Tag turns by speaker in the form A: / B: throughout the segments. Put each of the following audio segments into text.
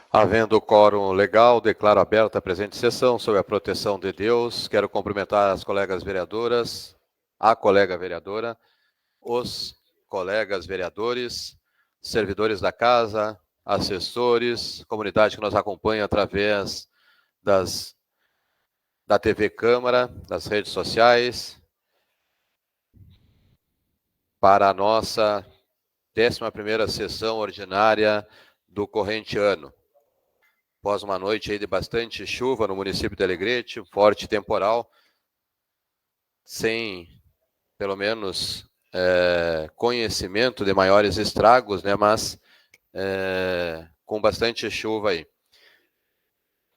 A: Havendo quórum legal, declaro aberta a presente sessão sob a proteção de Deus. Quero cumprimentar as colegas vereadoras, a colega vereadora, os colegas vereadores, servidores da casa, assessores, comunidade que nos acompanha através da TV Câmara, das redes sociais, para a nossa 11ª sessão ordinária do corrente ano. Após uma noite aí de bastante chuva no município de Alegrete, forte temporal, sem, pelo menos, conhecimento de maiores estragos, né, mas com bastante chuva aí.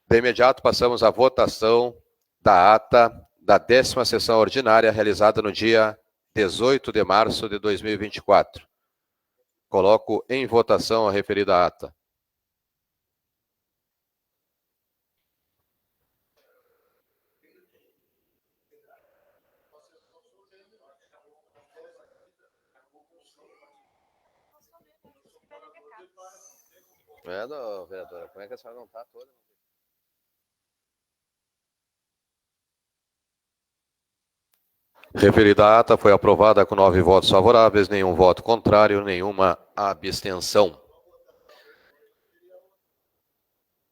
A: De imediato, passamos à votação da ata da 10ª sessão ordinária, realizada no dia 18 de março de 2024. Coloco em votação a referida ata. Vereadora, como é que a senhora não está toda? Referida ata foi aprovada com 9 votos favoráveis, nenhum voto contrário, nenhuma abstenção.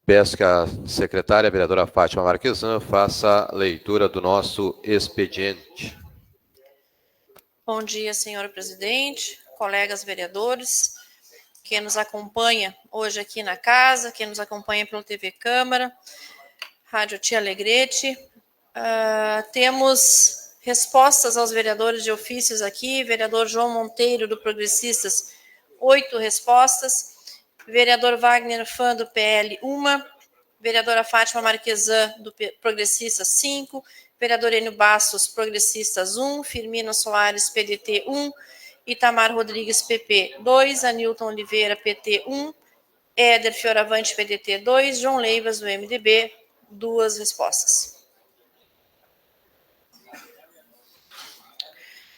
A: Peço que a secretária, a vereadora Fátima Marquesan, faça a leitura do nosso expediente.
B: Bom dia, senhor presidente, colegas vereadores, quem nos acompanha hoje aqui na casa, quem nos acompanha pelo TV Câmara, Rádio Tia Alegrete. Temos respostas aos vereadores de ofícios aqui, vereador João Monteiro, do Progressistas, 8 respostas, vereador Wagner Fã, do PL, 1, vereadora Fátima Marquesan, do Progressistas, 5, vereador Enio Bastos, Progressistas, 1, Firmino Soares, PDT, 1, Itamar Rodrigues, PP, 2, Anilton Oliveira, PT, 1, Éder Fioravante, PDT, 2, João Leivas, do MDB, 2 respostas.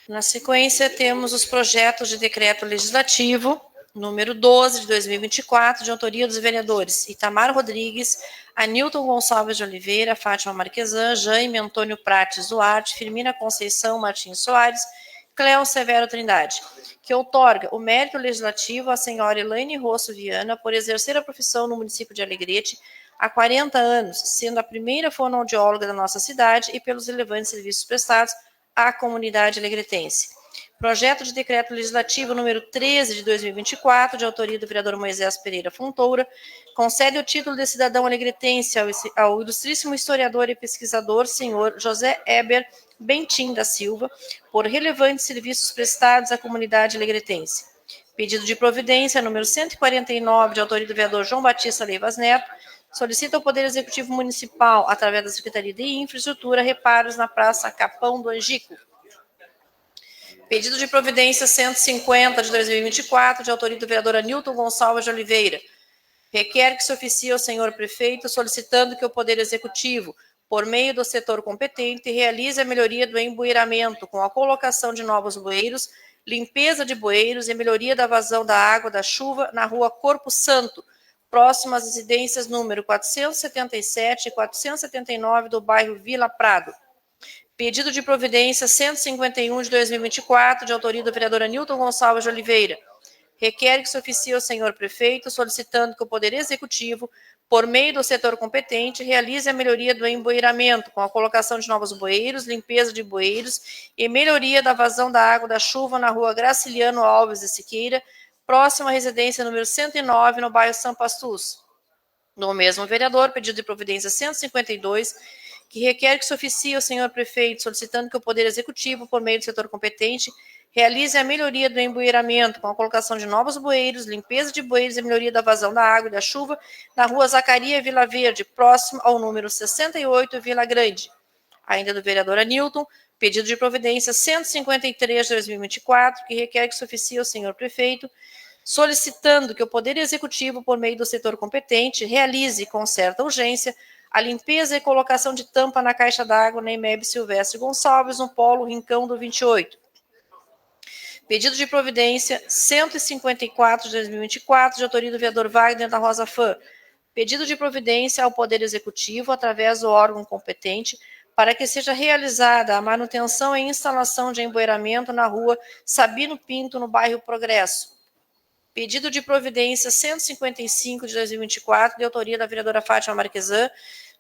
B: Na sequência, temos os projetos de decreto legislativo, número 12 de 2024, de autoria dos vereadores Itamar Rodrigues, Anilton Gonçalves de Oliveira, Fátima Marquesan, Jaime Antônio Prates Duarte, Firmina Conceição Martins Soares, Cléo Severo Trindade, que outorga o mérito legislativo à senhora Elaine Rosso Viana por exercer a profissão no município de Alegrete há 40 anos, sendo a primeira fonoaudióloga da nossa cidade e pelos relevantes serviços prestados à comunidade alegretense. Projeto de decreto legislativo número 13 de 2024, de autoria do vereador Moisés Pereira Fontoura, concede o título de cidadão alegretense ao ilustríssimo historiador e pesquisador, senhor José Eber Bentim da Silva, por relevantes serviços prestados à comunidade alegretense. Pedido de providência número 149, de autoria do vereador João Batista Leivas Neto, solicita ao Poder Executivo Municipal, através da Secretaria de Infraestrutura, reparos na Praça Capão do Angico. Pedido de providência 150 de 2024, de autoria do vereador Anilton Gonçalves de Oliveira. Requer que se oficie ao senhor prefeito solicitando que o Poder Executivo, por meio do setor competente, realize a melhoria do embueiramento com a colocação de novos bueiros, limpeza de bueiros e melhoria da vazão da água da chuva na rua Corpo Santo, próximo às residências número 477 e 479 do bairro Vila Prado. Pedido de providência 151 de 2024, de autoria do vereador Anilton Gonçalves de Oliveira. Requer que se oficie ao senhor prefeito, solicitando que o Poder Executivo, por meio do setor competente, realize a melhoria do embueiramento, com a colocação de novos bueiros, limpeza de bueiros e melhoria da vazão da água da chuva na rua Graciliano Alves de Siqueira, próximo à residência número 109, no bairro São Pastus. Do mesmo vereador, pedido de providência 152, que requer que se oficie ao senhor prefeito, solicitando que o Poder Executivo, por meio do setor competente, realize a melhoria do embueiramento, com a colocação de novos bueiros, limpeza de bueiros e melhoria da vazão da água e da chuva na rua Zacaria Vila Verde, próximo ao número 68, Vila Grande. Ainda do vereador Anilton, pedido de providência 153 de 2024, que requer que se oficie ao senhor prefeito, solicitando que o Poder Executivo, por meio do setor competente, realize, com certa urgência, a limpeza e colocação de tampa na caixa d'água na EMEB Silvestre Gonçalves, no Polo Rincão do 28. Pedido de providência 154 de 2024, de autoria do vereador Wagner da Rosa Fã, Pedido de providência ao Poder Executivo, através do órgão competente, para que seja realizada a manutenção e instalação de empoeiramento na rua Sabino Pinto, no bairro Progresso. Pedido de providência 155 de 2024, de autoria da vereadora Fátima Marquesan,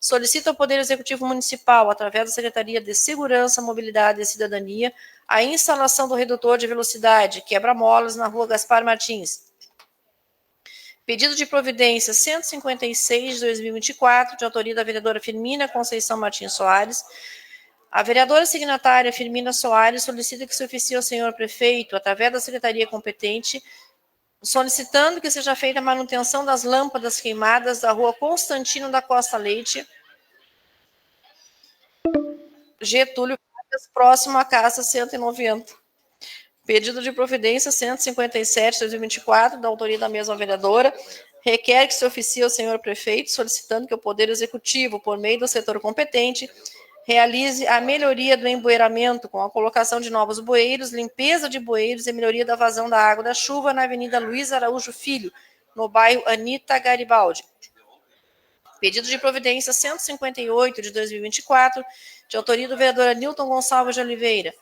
B: solicita ao Poder Executivo Municipal, através da Secretaria de Segurança, Mobilidade e Cidadania, a instalação do redutor de velocidade quebra-molas na rua Gaspar Martins. Pedido de providência 156 de 2024, de autoria da vereadora Firmina Conceição Martins Soares. A vereadora signatária Firmina Soares solicita que se oficie ao senhor prefeito, através da secretaria competente, solicitando que seja feita a manutenção das lâmpadas queimadas da rua Constantino da Costa Leite, Getúlio Vargas, próximo à Casa 190. Pedido de providência 157 de 2024, da autoria da mesma vereadora, requer que se oficie ao senhor prefeito, solicitando que o Poder Executivo, por meio do setor competente, realize a melhoria do empoeiramento com a colocação de novos bueiros, limpeza de bueiros e melhoria da vazão da água da chuva na Avenida Luiz Araújo Filho, no bairro Anita Garibaldi. Pedido de providência 158 de 2024, de autoria do vereador Nilton Gonçalves de Oliveira,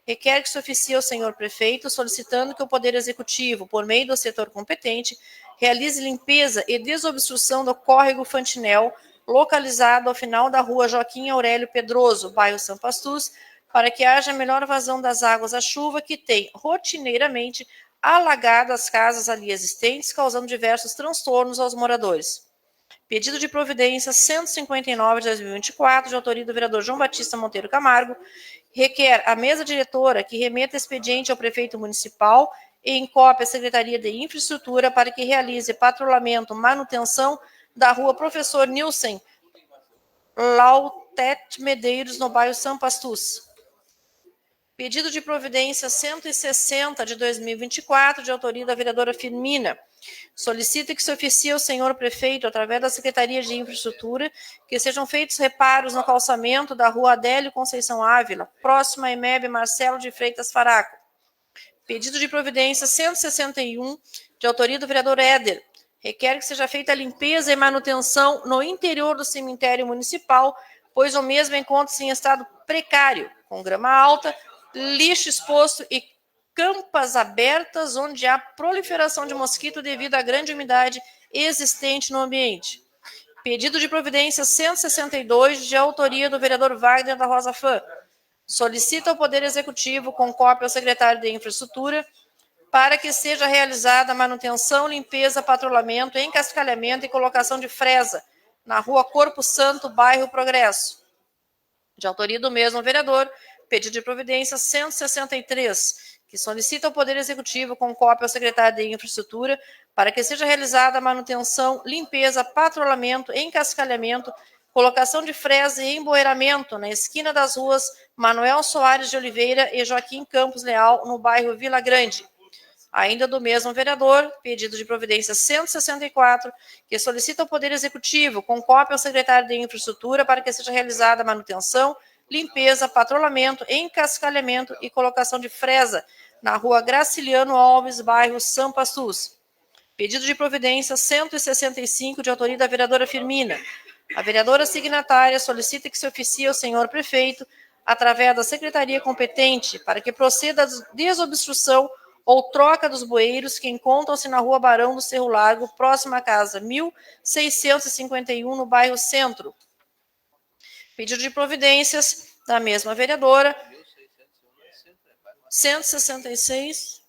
B: requer que se oficie ao senhor prefeito, solicitando que o Poder Executivo, por meio do setor competente, realize limpeza e desobstrução do córrego Fantinel, localizado ao final da rua Joaquim Aurélio Pedroso, bairro São Pastus, para que haja melhor vazão das águas da chuva que tem, rotineiramente, alagado as casas ali existentes, causando diversos transtornos aos moradores. Pedido de providência 159 de 2024, de autoria do vereador João Batista Monteiro Camargo, requer a mesa diretora que remeta expediente ao prefeito municipal e em cópia à Secretaria de Infraestrutura para que realize patrulhamento, manutenção da rua Professor Nilson Lautet Medeiros, no bairro São Pastus. Pedido de providência 160 de 2024, de autoria da vereadora Firmina, solicita que se oficie ao senhor prefeito, através da Secretaria de Infraestrutura, que sejam feitos reparos no calçamento da rua Adélio Conceição Ávila, próxima a EMEB Marcelo de Freitas Faraco. Pedido de providência 161, de autoria do vereador Éder, requer que seja feita a limpeza e manutenção no interior do cemitério municipal, pois o mesmo encontra-se em estado precário, com grama alta, lixo exposto e campas abertas onde há proliferação de mosquito devido à grande umidade existente no ambiente. Pedido de providência 162, de autoria do vereador Wagner da Rosa Fã. Solicita ao Poder Executivo, com cópia ao secretário de Infraestrutura, para que seja realizada a manutenção, limpeza, patrulhamento, encascalhamento e colocação de fresa na rua Corpo Santo, bairro Progresso. De autoria do mesmo vereador, pedido de providência 163, que solicita ao Poder Executivo, com cópia ao secretário de Infraestrutura, para que seja realizada a manutenção, limpeza, patrulhamento, encascalhamento, colocação de fresa e empoeiramento na esquina das ruas Manuel Soares de Oliveira e Joaquim Campos Leal, no bairro Vila Grande. Ainda do mesmo vereador, pedido de providência 164, que solicita ao Poder Executivo, com cópia ao secretário de Infraestrutura, para que seja realizada a manutenção, limpeza, patrulhamento, encascalhamento e colocação de fresa na rua Graciliano Alves, bairro São Pastus. Pedido de providência 165, de autoria da vereadora Firmina. A vereadora signatária solicita que se oficie ao senhor prefeito, através da secretaria competente, para que proceda a desobstrução ou troca dos bueiros que encontram-se na rua Barão do Cerro Largo, próxima à casa 1651, no bairro Centro. Pedido de providências da mesma vereadora. 166.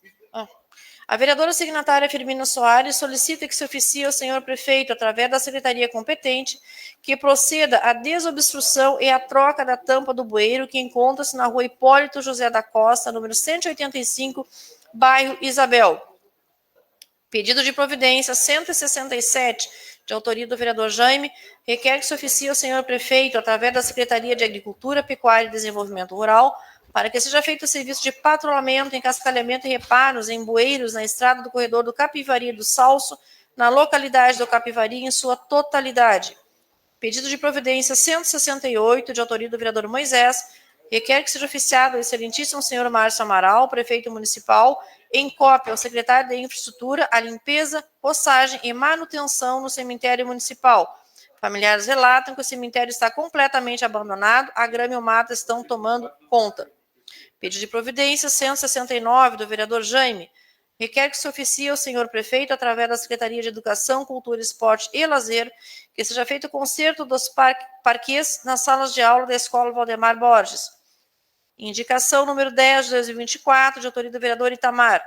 B: A vereadora signatária Firmina Soares solicita que se oficie ao senhor prefeito, através da secretaria competente, que proceda à desobstrução e à troca da tampa do bueiro que encontra-se na rua Hipólito José da Costa, número 185, bairro Isabel. Pedido de providência 167, de autoria do vereador Jaime, requer que se oficie ao senhor prefeito, através da Secretaria de Agricultura, Pecuária e Desenvolvimento Rural, para que seja feito o serviço de patrulhamento, encascalhamento e reparos em bueiros na estrada do corredor do Capivari do Salso, na localidade do Capivari, em sua totalidade. Pedido de providência 168, de autoria do vereador Moisés, Requer que seja oficiado ao excelentíssimo senhor Márcio Amaral, prefeito municipal, em cópia ao secretário de Infraestrutura, a limpeza, roçagem e manutenção no cemitério municipal. Familiares relatam que o cemitério está completamente abandonado, a grama e o mato estão tomando conta. Pedido de providência 169 do vereador Jaime. Requer que se oficie ao senhor prefeito, através da Secretaria de Educação, Cultura, Esporte e Lazer, que seja feito o conserto dos parquês nas salas de aula da Escola Valdemar Borges. Indicação número 10 de 2024, de autoria do vereador Itamar.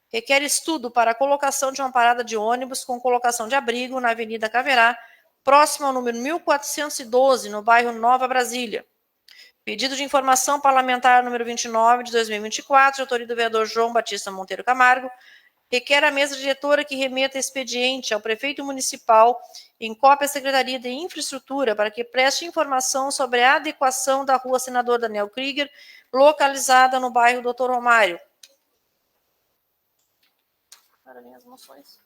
B: Requer estudo para a colocação de uma parada de ônibus com colocação de abrigo na Avenida Caverá, próximo ao número 1412, no bairro Nova Brasília. Pedido de informação parlamentar número 29 de 2024, de autoria do vereador João Batista Monteiro Camargo, requer a mesa diretora que remeta expediente ao prefeito municipal em cópia à Secretaria de Infraestrutura para que preste informação sobre a adequação da rua Senador Daniel Krieger, localizada no bairro Doutor Romário. Para as moções.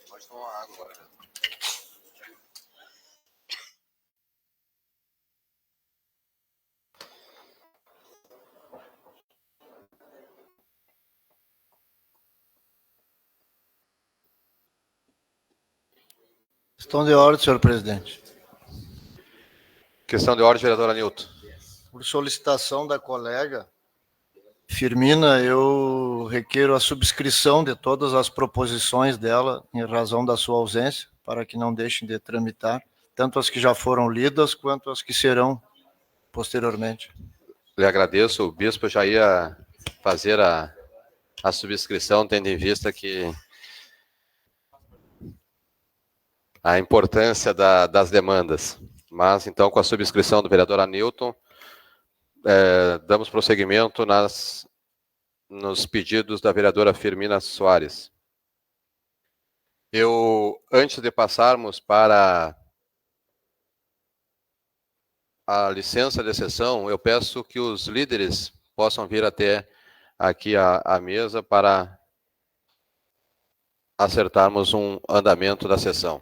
A: Pode tomar água agora.
C: Questão de ordem, senhor presidente.
A: Questão de ordem, vereador Anilton.
C: Por solicitação da colega Firmina, eu requeiro a subscrição de todas as proposições dela em razão da sua ausência, para que não deixem de tramitar, tanto as que já foram lidas quanto as que serão posteriormente.
A: Lhe agradeço. O bispo já ia fazer a subscrição, tendo em vista que a importância das demandas. Mas, então, com a subscrição do vereador Anilton, damos prosseguimento nos pedidos da vereadora Firmina Soares. Antes de passarmos para a licença de sessão, eu peço que os líderes possam vir até aqui à mesa para acertarmos um andamento da sessão.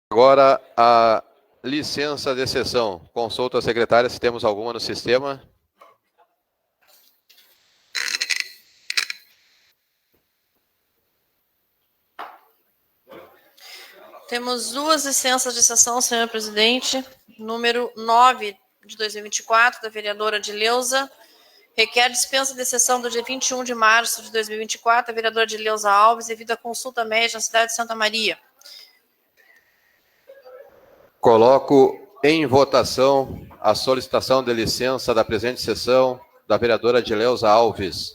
A: Agora, a licença de sessão. Consulta a secretária se temos alguma no sistema.
B: Temos duas licenças de sessão, senhor presidente. Número 9 de 2024, da vereadora Dileuza. Requer dispensa de sessão do dia 21 de março de 2024, da vereadora Dileuza Alves, devido à consulta médica na cidade de Santa Maria.
A: Coloco em votação a solicitação de licença da presente sessão da vereadora Dileuza Alves.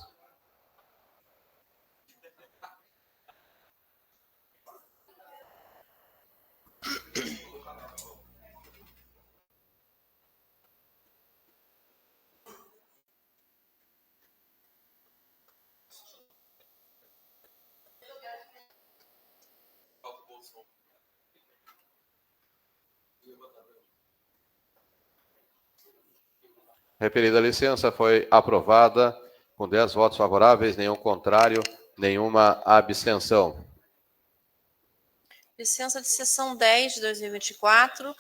A: Referida licença foi aprovada com 10 votos favoráveis, nenhum contrário, nenhuma abstenção.
B: Licença de sessão 10 de 2024,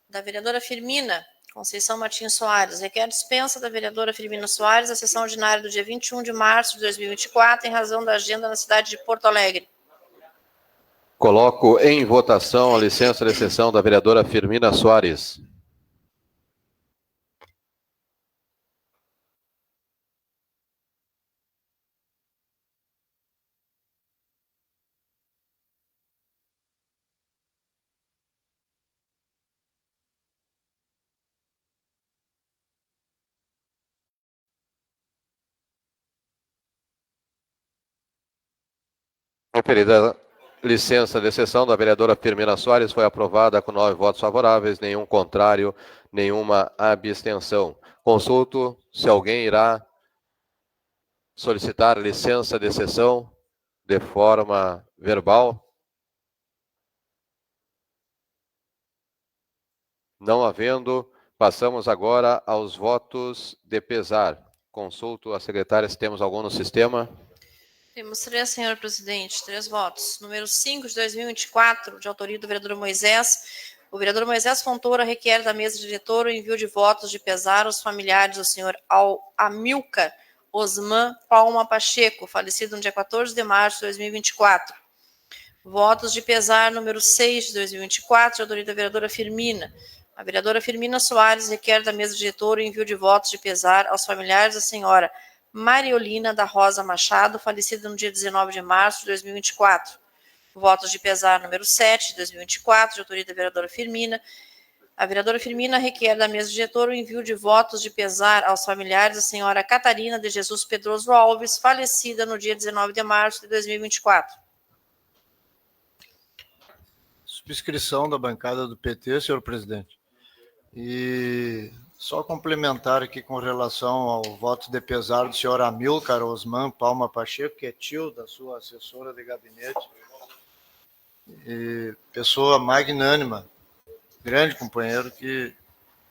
B: da vereadora Firmina Conceição Martins Soares. Requer dispensa da vereadora Firmina Soares a sessão ordinária do dia 21 de março de 2024, em razão da agenda na cidade de Porto Alegre.
A: Coloco em votação a licença de sessão da vereadora Firmina Soares. Referida licença de sessão da vereadora Firmina Soares foi aprovada com 9 votos favoráveis, nenhum contrário, nenhuma abstenção. Consulto se alguém irá solicitar licença de sessão de forma verbal. Não havendo, passamos agora aos votos de pesar. Consulto a secretária se temos algum no sistema.
B: Temos 3, senhor presidente, 3 votos. Número 5 de 2024, de autoria do vereador Moisés. O vereador Moisés Fontoura requer da mesa diretora o envio de votos de pesar aos familiares do senhor Amilcar Osman Palma Pacheco, falecido no dia 14 de março de 2024. Votos de pesar número 6 de 2024, de autoria da vereadora Firmina. A vereadora Firmina Soares requer da mesa diretora o envio de votos de pesar aos familiares da senhora Mariolina da Rosa Machado, falecida no dia 19 de março de 2024. Votos de pesar número 7 de 2024, de autoria da vereadora Firmina. A vereadora Firmina requer da mesa diretora o envio de votos de pesar aos familiares da senhora Catarina de Jesus Pedroso Alves, falecida no dia 19 de março de 2024.
C: Subscrição da bancada do PT, senhor presidente. E só complementar aqui com relação ao voto de pesar do senhor Amilcar Osman Palma Pacheco, que é tio da sua assessora de gabinete, e pessoa magnânima, grande companheiro, que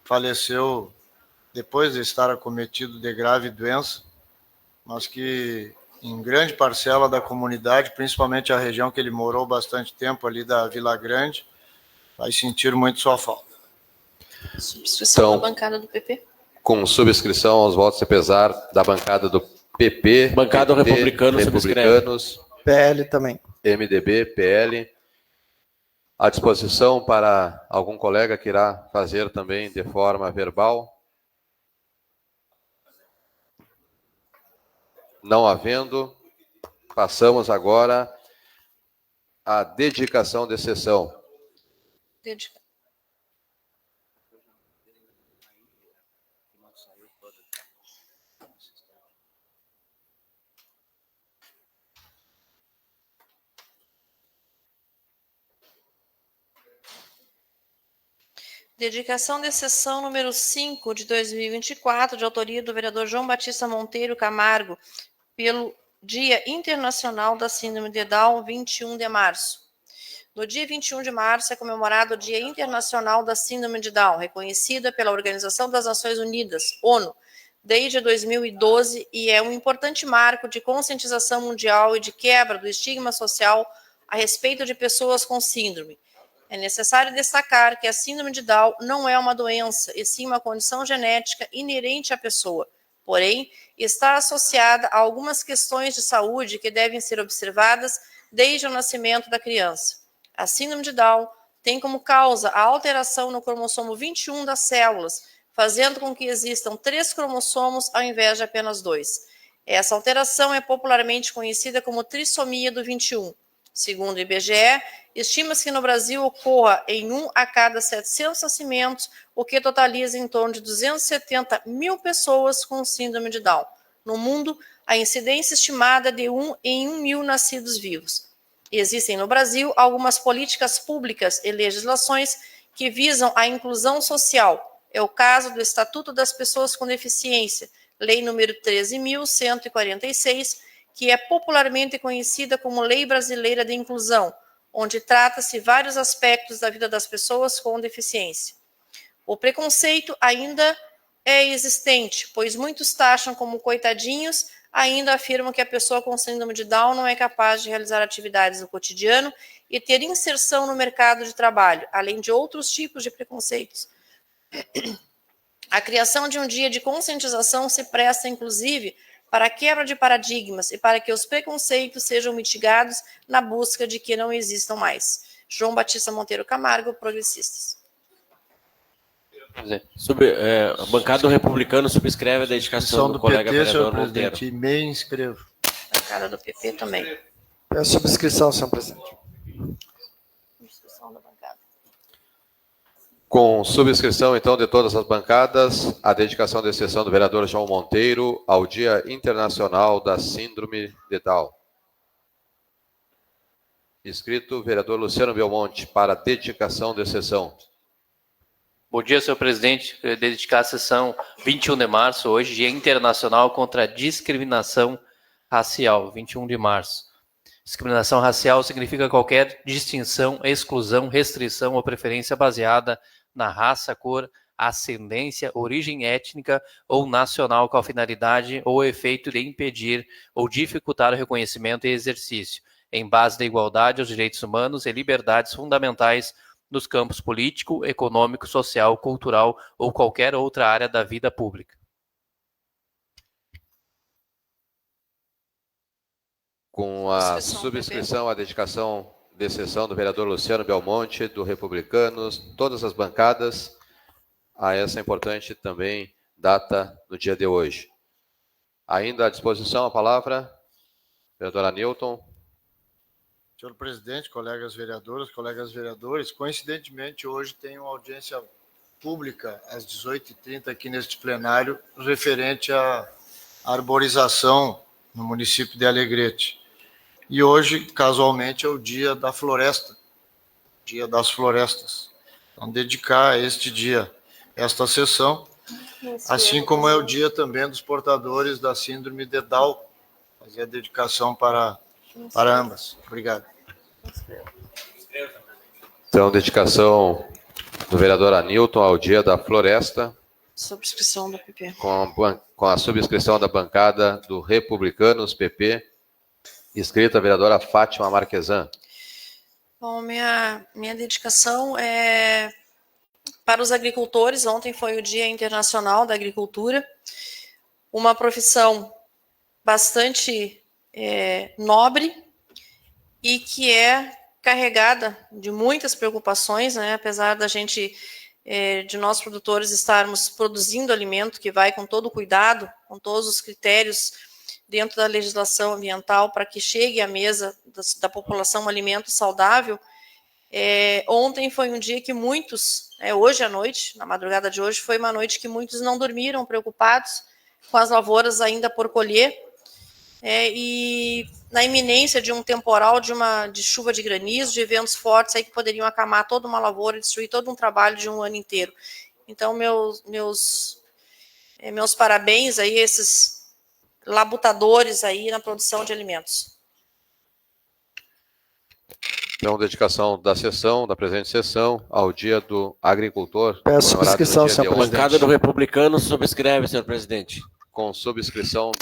C: faleceu depois de estar acometido de grave doença, mas que em grande parcela da comunidade, principalmente a região que ele morou bastante tempo ali da Vila Grande, vai sentir muito sua falta.
B: Subscrição da bancada do PP.
A: Com subscrição aos votos de pesar da bancada do PP.
D: Bancada
A: PT,
D: Republicanos.
E: PL também.
A: MDB, PL. À disposição para algum colega que irá fazer também de forma verbal. Não havendo, passamos agora à dedicação de sessão.
B: Dedicação de sessão número 5 de 2024, de autoria do vereador João Batista Monteiro Camargo, pelo Dia Internacional da Síndrome de Down, 21 de março. No dia 21 de março é comemorado o Dia Internacional da Síndrome de Down, reconhecida pela Organização das Nações Unidas, ONU, desde 2012, e é um importante marco de conscientização mundial e de quebra do estigma social a respeito de pessoas com síndrome. É necessário destacar que a síndrome de Down não é uma doença, e sim uma condição genética inerente à pessoa. Porém, está associada a algumas questões de saúde que devem ser observadas desde o nascimento da criança. A síndrome de Down tem como causa a alteração no cromossomo 21 das células, fazendo com que existam 3 cromossomos ao invés de apenas 2. Essa alteração é popularmente conhecida como trissomia do 21. Segundo o IBGE, estima-se que no Brasil ocorra em 1 a cada 700 nascimentos, o que totaliza em torno de 270 mil pessoas com síndrome de Down. No mundo, a incidência estimada é de 1 em 1 mil nascidos vivos. Existem no Brasil algumas políticas públicas e legislações que visam a inclusão social. É o caso do Estatuto das Pessoas com Deficiência, Lei número 13.146, que é popularmente conhecida como Lei Brasileira de Inclusão, onde trata-se vários aspectos da vida das pessoas com deficiência. O preconceito ainda é existente, pois muitos taxam como coitadinhos, ainda afirmam que a pessoa com síndrome de Down não é capaz de realizar atividades no cotidiano e ter inserção no mercado de trabalho, além de outros tipos de preconceitos. A criação de um dia de conscientização se presta, inclusive, para a quebra de paradigmas e para que os preconceitos sejam mitigados na busca de que não existam mais. João Batista Monteiro Camargo, Progressistas.
D: A bancada do Republicano subscreve a dedicação do colega
C: PT,
D: vereador
C: senhor
D: Monteiro.
C: presidente, e me inscrevo.
B: Bancada do PP também.
E: Peço subscrição, senhor presidente.
B: Subscrição da bancada.
A: Com subscrição, então, de todas as bancadas, a dedicação de sessão do vereador João Monteiro ao Dia Internacional da Síndrome de Down. Inscrito, vereador Luciano Belmonte, para a dedicação de sessão.
F: Bom dia, senhor presidente. Eu dedicar a sessão 21 de março, hoje, Dia Internacional contra a Discriminação Racial, 21 de março. Discriminação racial significa qualquer distinção, exclusão, restrição ou preferência baseada na raça, cor, ascendência, origem étnica ou nacional com a finalidade ou efeito de impedir ou dificultar o reconhecimento e exercício, em base da igualdade aos direitos humanos e liberdades fundamentais nos campos político, econômico, social, cultural ou qualquer outra área da vida pública.
A: Com a subscrição, a dedicação de sessão do vereador Luciano Belmonte, do Republicanos, todas as bancadas, a essa importante também data do dia de hoje. Ainda à disposição a palavra, vereadora Newton.
C: Senhor presidente, colegas vereadoras, colegas vereadores, coincidentemente hoje tem uma audiência pública às 18h30 aqui neste plenário, referente à arborização no município de Alegrete. E hoje, casualmente, é o dia da floresta, dia das florestas. Então, dedicar a este dia esta sessão, assim como é o dia também dos portadores da síndrome de Down, fazer a dedicação para ambas. Obrigado.
A: Então, dedicação do vereador Anilton ao Dia da Floresta.
B: Subscrição do PP.
A: Com a subscrição da bancada do Republicanos, PP. Inscrita a vereadora Fátima Marquesan.
B: Bom, minha dedicação é para os agricultores. Ontem foi o Dia Internacional da Agricultura. Uma profissão bastante nobre e que é carregada de muitas preocupações, né? Apesar da gente, de nós produtores, estarmos produzindo alimento que vai com todo o cuidado, com todos os critérios dentro da legislação ambiental para que chegue à mesa da população um alimento saudável. Ontem foi um dia que muitos, hoje à noite, na madrugada de hoje, foi uma noite que muitos não dormiram, preocupados com as lavouras ainda por colher, e na iminência de um temporal, de chuva de granizo, de ventos fortes aí que poderiam acamar toda uma lavoura, destruir todo um trabalho de um ano inteiro. Então, meus parabéns aí a esses labutadores aí na produção de alimentos.
A: Então, dedicação da sessão, da presente sessão, ao Dia do Agricultor.
E: Peço subscrição, senhor
D: presidente. A bancada do Republicano subscreve, senhor presidente.
A: Com subscrição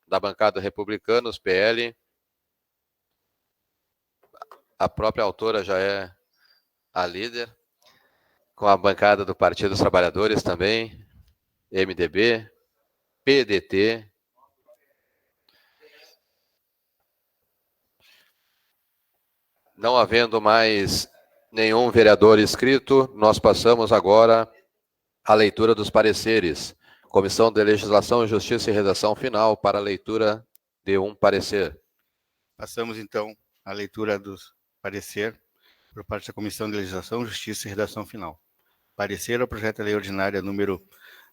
A: da bancada Republicanos, PL. A própria autora já é a líder, com a bancada do Partido dos Trabalhadores também, MDB, PDT. Não havendo mais nenhum vereador inscrito, nós passamos agora à leitura dos pareceres. Comissão de Legislação, Justiça e Redação Final para a leitura de um parecer.
G: Passamos, então, à leitura do parecer por parte da Comissão de Legislação, Justiça e Redação Final. Parecer ao projeto de lei ordinária número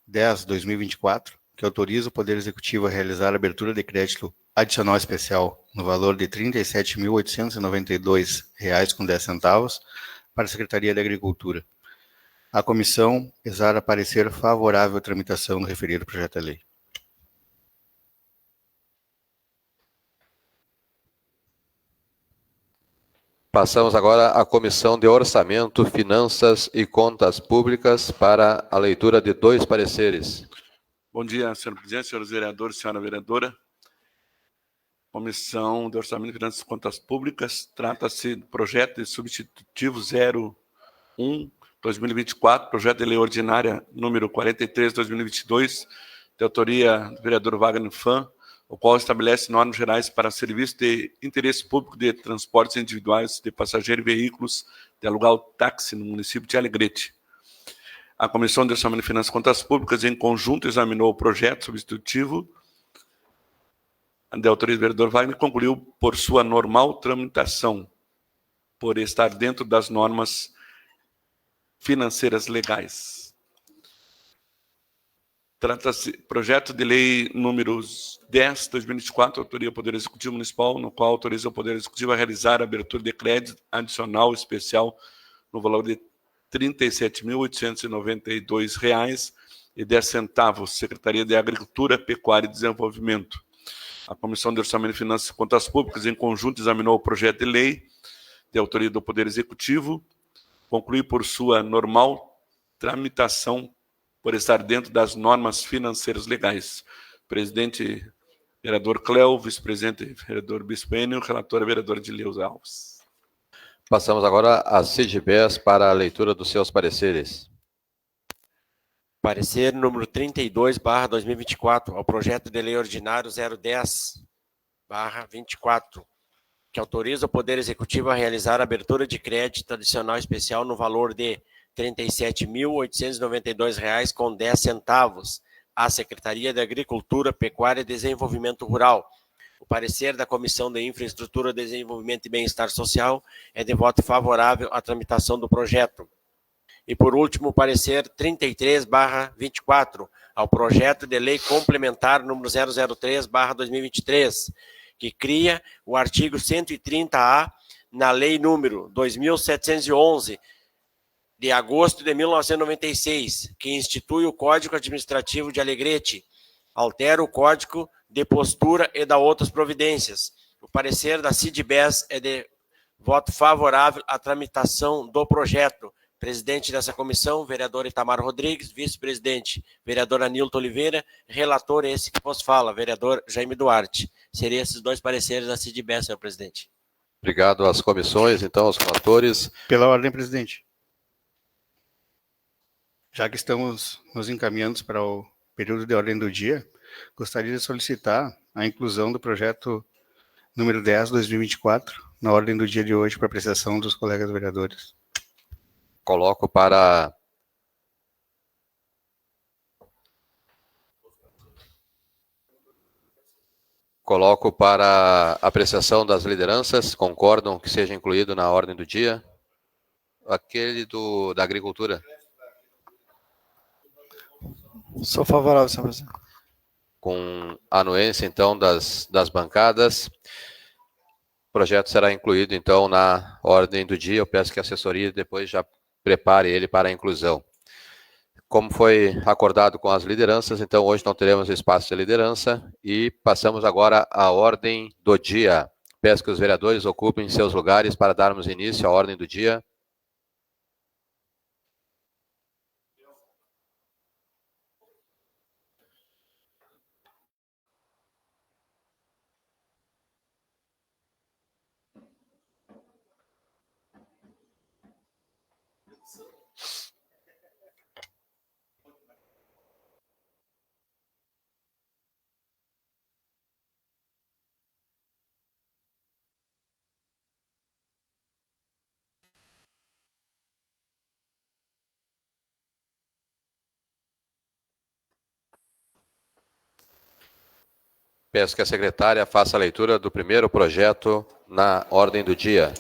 G: 10/2024, que autoriza o Poder Executivo a realizar a abertura de crédito adicional especial no valor de R$ 37.892,10 para a Secretaria de Agricultura. A comissão exara parecer favorável à tramitação do referido projeto de lei.
A: Passamos agora à Comissão de Orçamento, Finanças e Contas Públicas para a leitura de 2 pareceres.
H: Bom dia, senhor presidente, senhores vereadores, senhora vereadora. Comissão de Orçamento, Finanças e Contas Públicas, trata-se do projeto de substitutivo 01/2024, projeto de lei ordinária número 43/2022, de autoria do vereador Wagner Fan, o qual estabelece normas gerais para serviço de interesse público de transportes individuais de passageiros e veículos de aluguel táxi no município de Alegrete. A Comissão de Orçamento, Finanças e Contas Públicas, em conjunto, examinou o projeto substitutivo de autoria do vereador Wagner e concluiu por sua normal tramitação, por estar dentro das normas financeiras legais. Trata-se projeto de lei número 10/2024, autoria do Poder Executivo Municipal, no qual autoriza o Poder Executivo a realizar a abertura de crédito adicional especial no valor de R$ 37.892,10, Secretaria de Agricultura, Pecuária e Desenvolvimento. A Comissão de Orçamento, Finanças e Contas Públicas, em conjunto, examinou o projeto de lei de autoria do Poder Executivo, concluiu por sua normal tramitação, por estar dentro das normas financeiras legais. Presidente, vereador Cléo, vice-presidente, vereador Bispo Enio, relatora, vereadora Edileuza Alves.
A: Passamos agora a CIDBES para a leitura dos seus pareceres.
D: Parecer número 32/2024 ao projeto de lei ordinário 010/24, que autoriza o Poder Executivo a realizar a abertura de crédito adicional especial no valor de R$ 37.892,10 à Secretaria de Agricultura, Pecuária e Desenvolvimento Rural. O parecer da Comissão de Infraestrutura, Desenvolvimento e Bem-Estar Social é de voto favorável à tramitação do projeto. E, por último, o parecer 33/24 ao projeto de lei complementar número 003/2023, que cria o artigo 130A na lei número 2.711, de agosto de 1996, que institui o Código Administrativo de Alegrete, altera o Código de Postura e dá outras providências. O parecer da CIDBES é de voto favorável à tramitação do projeto. Presidente dessa comissão, vereador Itamar Rodrigues, vice-presidente, vereador Anilton Oliveira, relator esse que vos fala, vereador Jaime Duarte. Seriam esses 2 pareceres da CIDBES, senhor presidente.
A: Obrigado às comissões, então, aos relatores.
G: Pela ordem, presidente. Já que estamos nos encaminhando para o período de ordem do dia, gostaria de solicitar a inclusão do projeto número 10/2024 na ordem do dia de hoje para apreciação dos colegas vereadores.
A: Coloco para apreciação das lideranças. Concordam que seja incluído na ordem do dia? Aquele da agricultura.
E: Sou favorável, senhor presidente.
A: Com a anuência, então, das bancadas, o projeto será incluído, então, na ordem do dia. Eu peço que a assessoria depois já prepare ele para a inclusão. Como foi acordado com as lideranças, então, hoje não teremos espaço de liderança e passamos agora à ordem do dia. Peço que os vereadores ocupem seus lugares para darmos início à ordem do dia. Peço que a secretária faça a leitura do primeiro projeto na ordem do dia.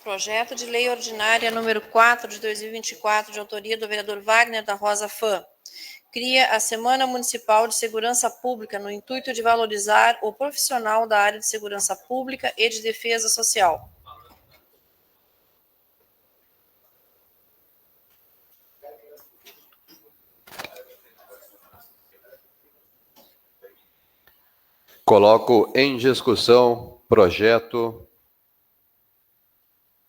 B: Projeto de Lei Ordinária número 4 de 2024, de autoria do vereador Wagner da Rosa Fã. Cria a Semana Municipal de Segurança Pública no intuito de valorizar o profissional da área de segurança pública e de defesa social.
A: Coloco em discussão projeto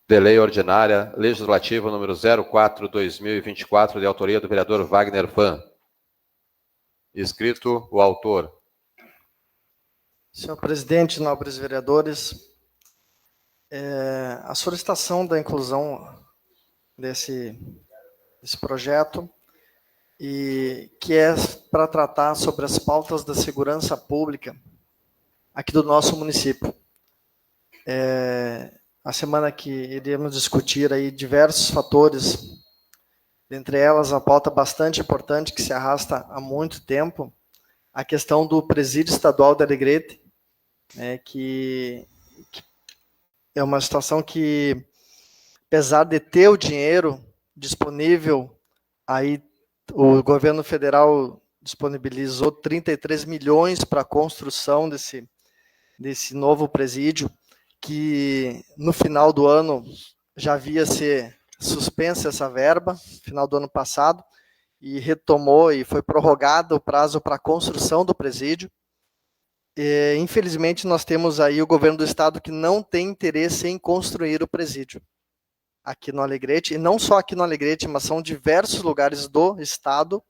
A: de lei ordinária legislativa número 04/2024, de autoria do vereador Wagner Fã. Inscrito o autor.
E: Senhor presidente, nobres vereadores, a solicitação da inclusão desse projeto, e que é para tratar sobre as pautas da segurança pública aqui do nosso município. A semana que iremos discutir aí diversos fatores, dentre elas a pauta bastante importante que se arrasta há muito tempo, a questão do presídio estadual de Alegrete, que é uma situação que, apesar de ter o dinheiro disponível, aí o governo federal disponibilizou 33 milhões para a construção desse novo presídio, que no final do ano já havia ser suspensa essa verba, final do ano passado, e retomou e foi prorrogado o prazo para a construção do presídio. E, infelizmente, nós temos aí o governo do estado que não tem interesse em construir o presídio aqui no Alegrete, e não só aqui no Alegrete, mas são diversos lugares do estado,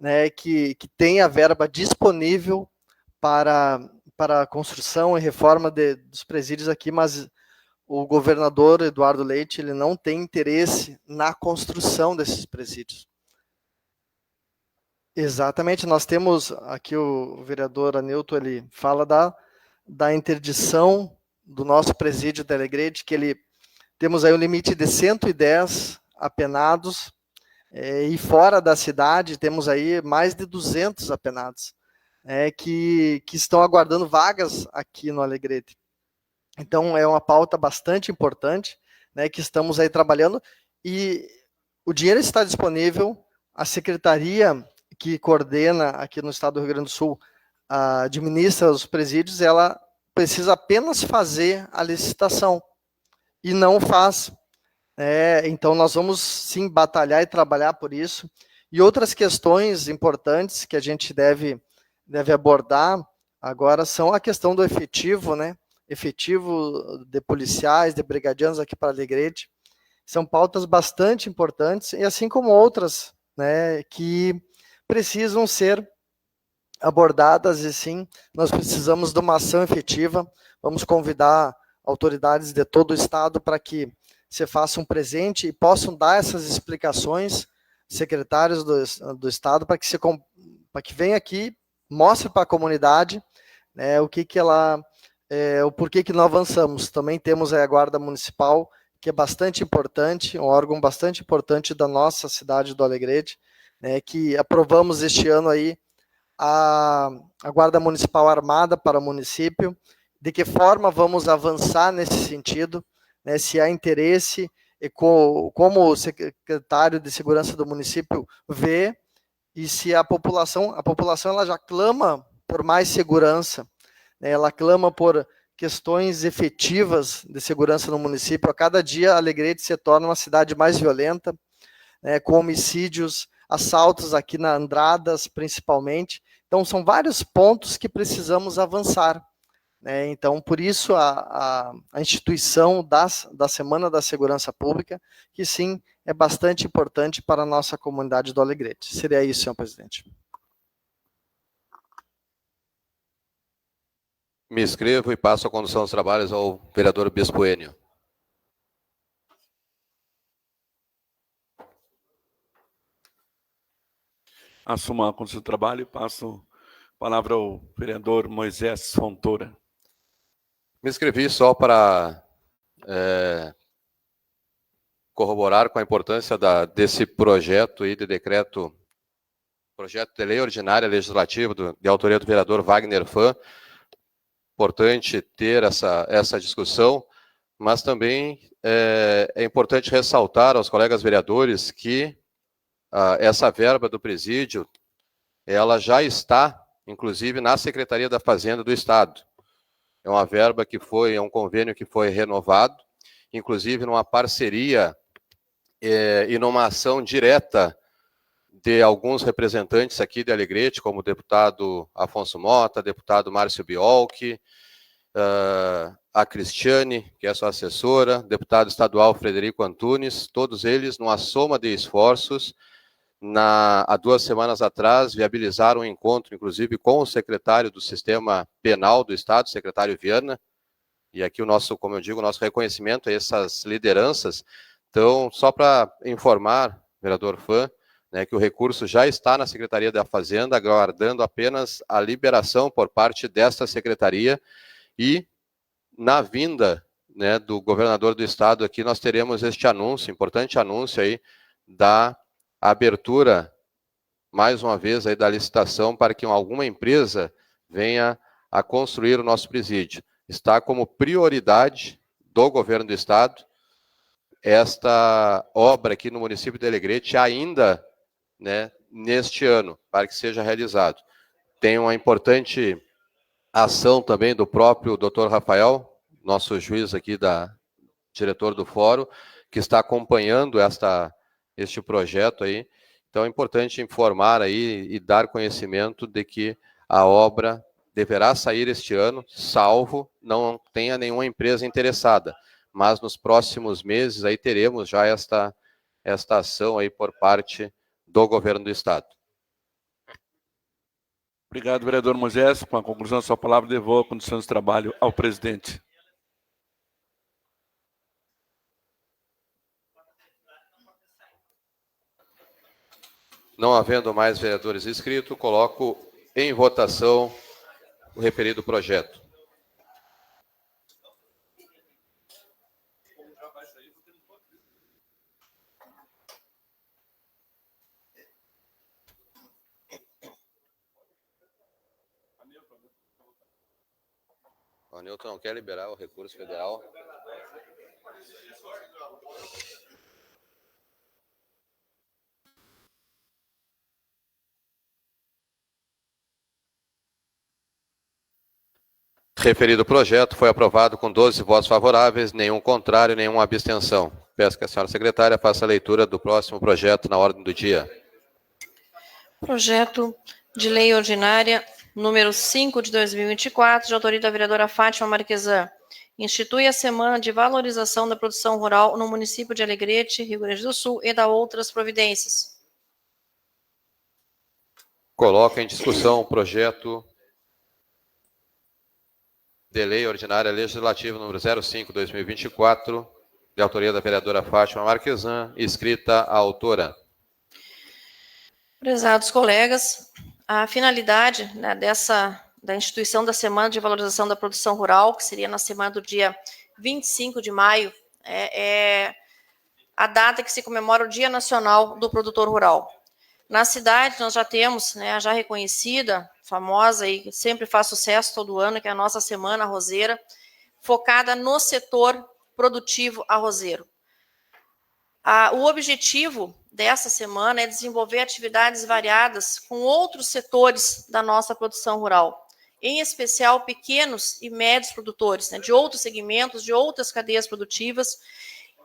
E: né, que tem a verba disponível para a construção e reforma dos presídios aqui, mas o governador Eduardo Leite ele não tem interesse na construção desses presídios. Exatamente, nós temos aqui o vereador Anilton, ele fala da interdição do nosso presídio de Alegrete, que temos aí um limite de 110 apenados, e fora da cidade temos aí mais de 200 apenados, que estão aguardando vagas aqui no Alegrete. Então é uma pauta bastante importante, que estamos aí trabalhando, e o dinheiro está disponível. A secretaria que coordena aqui no estado do Rio Grande do Sul, administra os presídios, ela precisa apenas fazer a licitação, e não faz. Então nós vamos sim batalhar e trabalhar por isso. E outras questões importantes que a gente deve abordar agora são a questão do efetivo, efetivo de policiais, de brigadianos aqui para Alegrete. São pautas bastante importantes, e assim como outras, que precisam ser abordadas, e sim, nós precisamos de uma ação efetiva. Vamos convidar autoridades de todo o estado para que se façam presente e possam dar essas explicações, secretários do estado, para que venha aqui, mostre para a comunidade o porquê que nós avançamos. Também temos a Guarda Municipal, que é bastante importante, um órgão bastante importante da nossa cidade do Alegrete, que aprovamos este ano aí a Guarda Municipal Armada para o município. De que forma vamos avançar nesse sentido, se há interesse, e como o secretário de Segurança do município vê, e se a população ela já clama por mais segurança, ela clama por questões efetivas de segurança no município. A cada dia, Alegrete se torna uma cidade mais violenta, com homicídios, assaltos aqui na Andradas, principalmente. Então, são vários pontos que precisamos avançar. Então, por isso, a instituição da Semana da Segurança Pública, que sim, é bastante importante para a nossa comunidade do Alegrete. Seria isso, senhor presidente.
A: Me inscrevo e passo a condução dos trabalhos ao vereador Bispo Enio.
H: assuma a condução do trabalho e passo a palavra ao vereador Moisés Fontoura.
A: Me inscrevi só para corroborar com a importância desse projeto aí de decreto, projeto de lei ordinária legislativa de autoria do vereador Wagner Fã. Importante ter essa discussão, mas também é importante ressaltar aos colegas vereadores que essa verba do presídio, ela já está, inclusive, na Secretaria da Fazenda do Estado. É uma verba é um convênio que foi renovado, inclusive numa parceria e numa ação direta de alguns representantes aqui de Alegrete, como o deputado Afonso Mota, deputado Márcio Biolchi, a Cristiane, que é sua assessora, deputado estadual Frederico Antunes, todos eles, numa soma de esforços, há 2 semanas atrás, viabilizaram um encontro, inclusive, com o secretário do Sistema Penal do Estado, secretário Viana, e aqui como eu digo, o nosso reconhecimento a essas lideranças. Então, só para informar, vereador Fã, né, que o recurso já está na Secretaria da Fazenda, aguardando apenas a liberação por parte desta secretaria, e na vinda, né, do governador do estado aqui, nós teremos este anúncio, importante anúncio aí, da abertura, mais uma vez, aí da licitação para que alguma empresa venha a construir o nosso presídio. Está como prioridade do governo do estado esta obra aqui no município de Alegrete ainda, né, neste ano, para que seja realizado. Tem uma importante ação também do próprio Dr. Rafael, nosso juiz aqui, diretor do fórum, que está acompanhando este projeto aí. Então é importante informar aí e dar conhecimento de que a obra deverá sair este ano, salvo não tenha nenhuma empresa interessada. Mas nos próximos meses aí teremos já esta ação aí por parte do governo do estado.
H: Obrigado, vereador Moisés. Com a conclusão da sua palavra, devolvo a condição de trabalho ao presidente.
A: Não havendo mais vereadores inscritos, coloco em votação o referido projeto. O Newton não quer liberar o recurso federal. Referido projeto foi aprovado com 12 votos favoráveis, nenhum contrário, nenhuma abstenção. Peço que a senhora secretária faça a leitura do próximo projeto na ordem do dia.
B: Projeto de lei ordinária número 5 de 2024, de autoria da vereadora Fátima Marquesan. Institui a Semana de Valorização da Produção Rural no município de Alegrete, Rio Grande do Sul, e da outras providências.
A: Coloca em discussão o projeto de lei ordinária legislativa número 05/2024, de autoria da vereadora Fátima Marquesan, escrita a autora.
B: Prezados colegas, a finalidade, né, da instituição da Semana de Valorização da Produção Rural, que seria na semana do dia 25 de maio, é a data que se comemora o Dia Nacional do Produtor Rural. Na cidade, nós já temos, né, já reconhecida, famosa e sempre faz sucesso todo ano, que é a nossa Semana Arrozeira, focada no setor produtivo arrozeiro. O objetivo dessa semana é desenvolver atividades variadas com outros setores da nossa produção rural, em especial pequenos e médios produtores, né, de outros segmentos, de outras cadeias produtivas,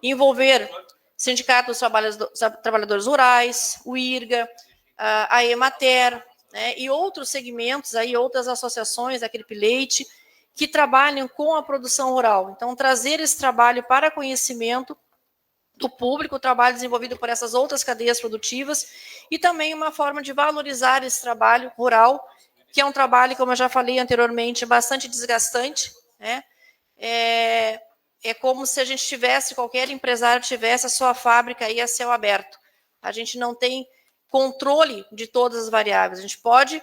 B: envolver sindicatos dos trabalhadores rurais, o IRGA, a Emater, né, e outros segmentos, aí, outras associações, a Cripe Leite, que trabalham com a produção rural. Então, trazer esse trabalho para conhecimento do público, o trabalho desenvolvido por essas outras cadeias produtivas, e também uma forma de valorizar esse trabalho rural, que é um trabalho, como eu já falei anteriormente, bastante desgastante, né? É como se a gente tivesse, qualquer empresário tivesse a sua fábrica aí a céu aberto. A gente não tem controle de todas as variáveis. A gente pode,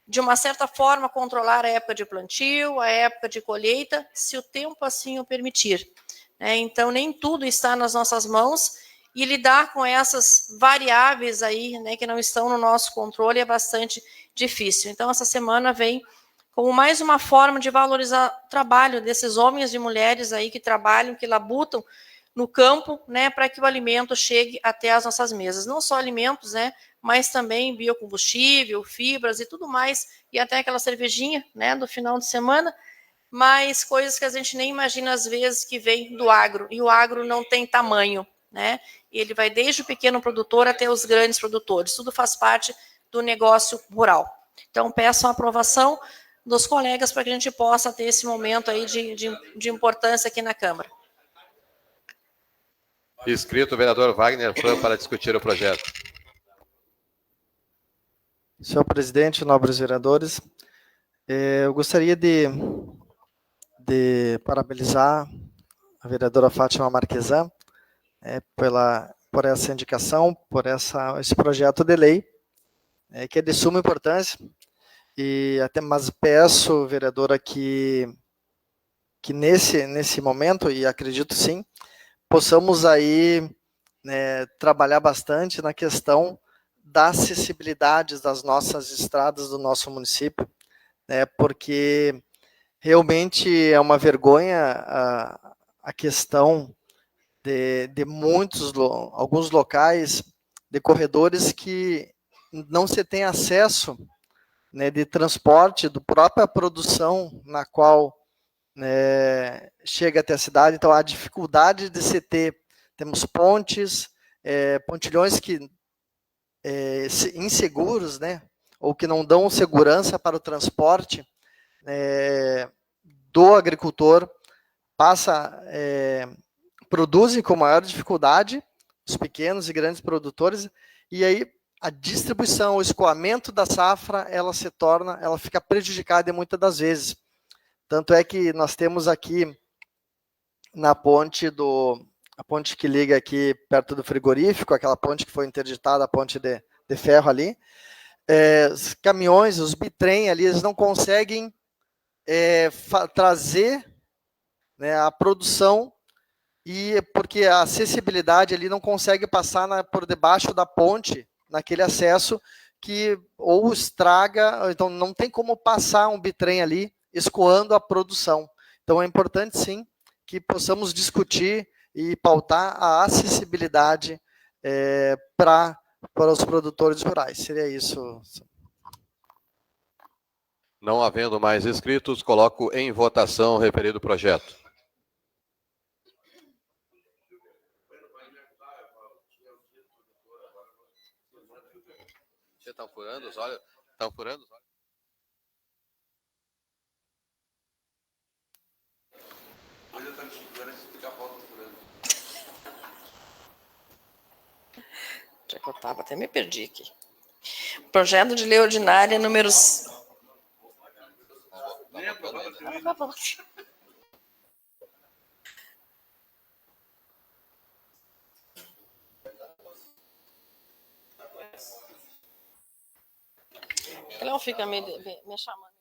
B: de uma certa forma, controlar a época de plantio, a época de colheita, se o tempo assim o permitir. Então, nem tudo está nas nossas mãos, e lidar com essas variáveis aí, né, que não estão no nosso controle é bastante difícil. Então, essa semana vem como mais uma forma de valorizar o trabalho desses homens e mulheres aí que trabalham, que labutam no campo, né, para que o alimento chegue até as nossas mesas. Não só alimentos, né, mas também biocombustível, fibras e tudo mais, e até aquela cervejinha, né, do final de semana, mas coisas que a gente nem imagina às vezes que vem do agro, e o agro não tem tamanho, né, e ele vai desde o pequeno produtor até os grandes produtores, tudo faz parte do negócio rural. Então, peço a aprovação dos colegas para que a gente possa ter esse momento aí de importância aqui na Câmara.
A: Inscrito o vereador Wagner Fã para discutir o projeto.
E: Senhor presidente, nobres vereadores, eu gostaria de parabenizar a vereadora Fátima Marquesan por essa indicação, por esse projeto de lei, que é de suma importância, mas peço, vereadora, que nesse momento, e acredito sim, possamos aí trabalhar bastante na questão da acessibilidade das nossas estradas do nosso município, porque realmente é uma vergonha a questão de alguns locais de corredores que não se tem acesso, de transporte, da própria produção na qual chega até a cidade. Então, a dificuldade de se temos pontes, pontilhões que inseguros, ou que não dão segurança para o transporte do agricultor, produzem com maior dificuldade os pequenos e grandes produtores, e aí a distribuição, o escoamento da safra, ela fica prejudicada muitas das vezes. Tanto é que nós temos aqui na ponte a ponte que liga aqui perto do frigorífico, aquela ponte que foi interditada, a ponte de ferro ali, os caminhões, os bitrem ali, eles não conseguem trazer a produção, porque a acessibilidade ali não consegue passar por debaixo da ponte, naquele acesso que ou estraga, então não tem como passar um bitrem ali escoando a produção. Então é importante sim que possamos discutir e pautar a acessibilidade para os produtores rurais. Seria isso.
A: Não havendo mais inscritos, coloco em votação o referido projeto. Estão furando os olhos? Estão furando os olhos? Hoje eu estou me xingando e explicar a volta furando.
B: Já que eu estava, até me perdi aqui. Projeto de lei ordinária números... Ele não fica me chamando.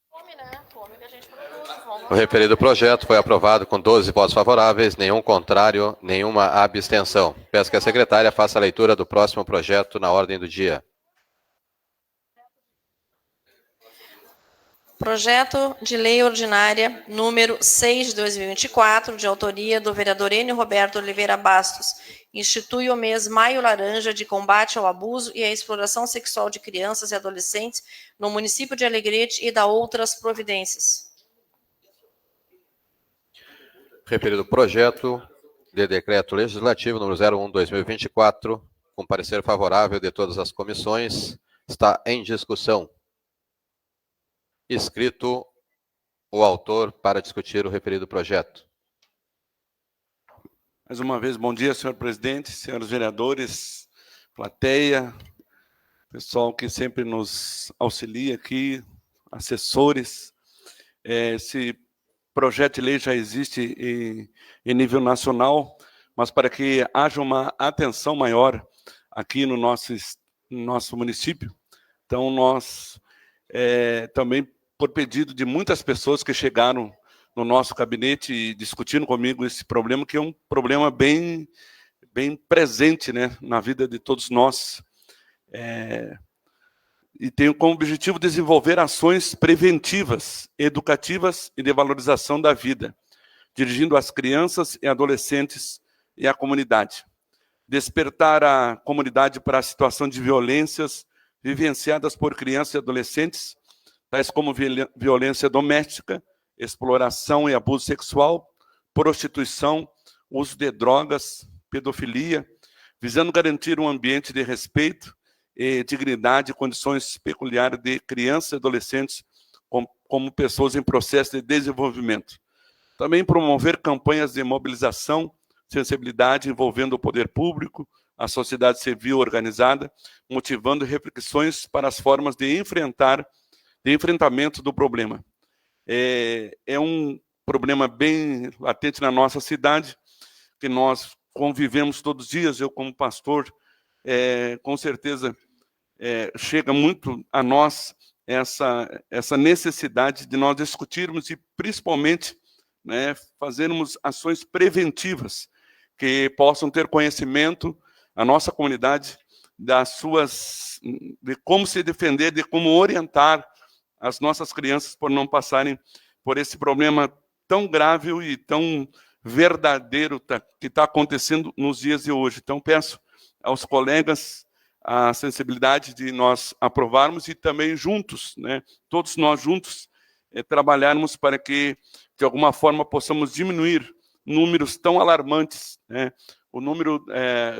B: Come, né? Come que a gente produz.
A: O referido projeto foi aprovado com 12 votos favoráveis, nenhum contrário, nenhuma abstenção. Peço que a secretária faça a leitura do próximo projeto na ordem do dia.
B: Projeto de lei ordinária número 6 de 2024, de autoria do vereador Enio Roberto Oliveira Bastos, institui o mês Maio Laranja de combate ao abuso e à exploração sexual de crianças e adolescentes no município de Alegrete e da outras providências.
A: Referido projeto de decreto legislativo número 01/2024, com parecer favorável de todas as comissões, está em discussão. Inscrito o autor para discutir o referido projeto.
H: Mais uma vez, bom dia, senhor presidente, senhores vereadores, plateia, pessoal que sempre nos auxilia aqui, assessores. Esse projeto de lei já existe em nível nacional, mas para que haja uma atenção maior aqui no nosso município. Então, nós também, por pedido de muitas pessoas que chegaram no nosso gabinete e discutindo comigo esse problema, que é um problema bem presente, né, na vida de todos nós. E tenho como objetivo desenvolver ações preventivas, educativas e de valorização da vida, dirigindo às crianças e adolescentes e à comunidade. Despertar a comunidade para a situação de violências vivenciadas por crianças e adolescentes, tais como violência doméstica, exploração e abuso sexual, prostituição, uso de drogas, pedofilia, visando garantir um ambiente de respeito e dignidade e condições peculiares de crianças e adolescentes como pessoas em processo de desenvolvimento. Também promover campanhas de mobilização, sensibilidade envolvendo o poder público, a sociedade civil organizada, motivando reflexões para as formas de enfrentamento do problema. É um problema bem latente na nossa cidade, que nós convivemos todos os dias. Eu, como pastor, com certeza chega muito a nós essa necessidade de nós discutirmos e, principalmente, né, fazermos ações preventivas que possam ter conhecimento, a nossa comunidade, de como se defender, de como orientar as nossas crianças por não passarem por esse problema tão grave e tão verdadeiro que está acontecendo nos dias de hoje. Então, peço aos colegas a sensibilidade de nós aprovarmos e também juntos, né, todos nós juntos, trabalharmos para que, de alguma forma, possamos diminuir números tão alarmantes, né? O número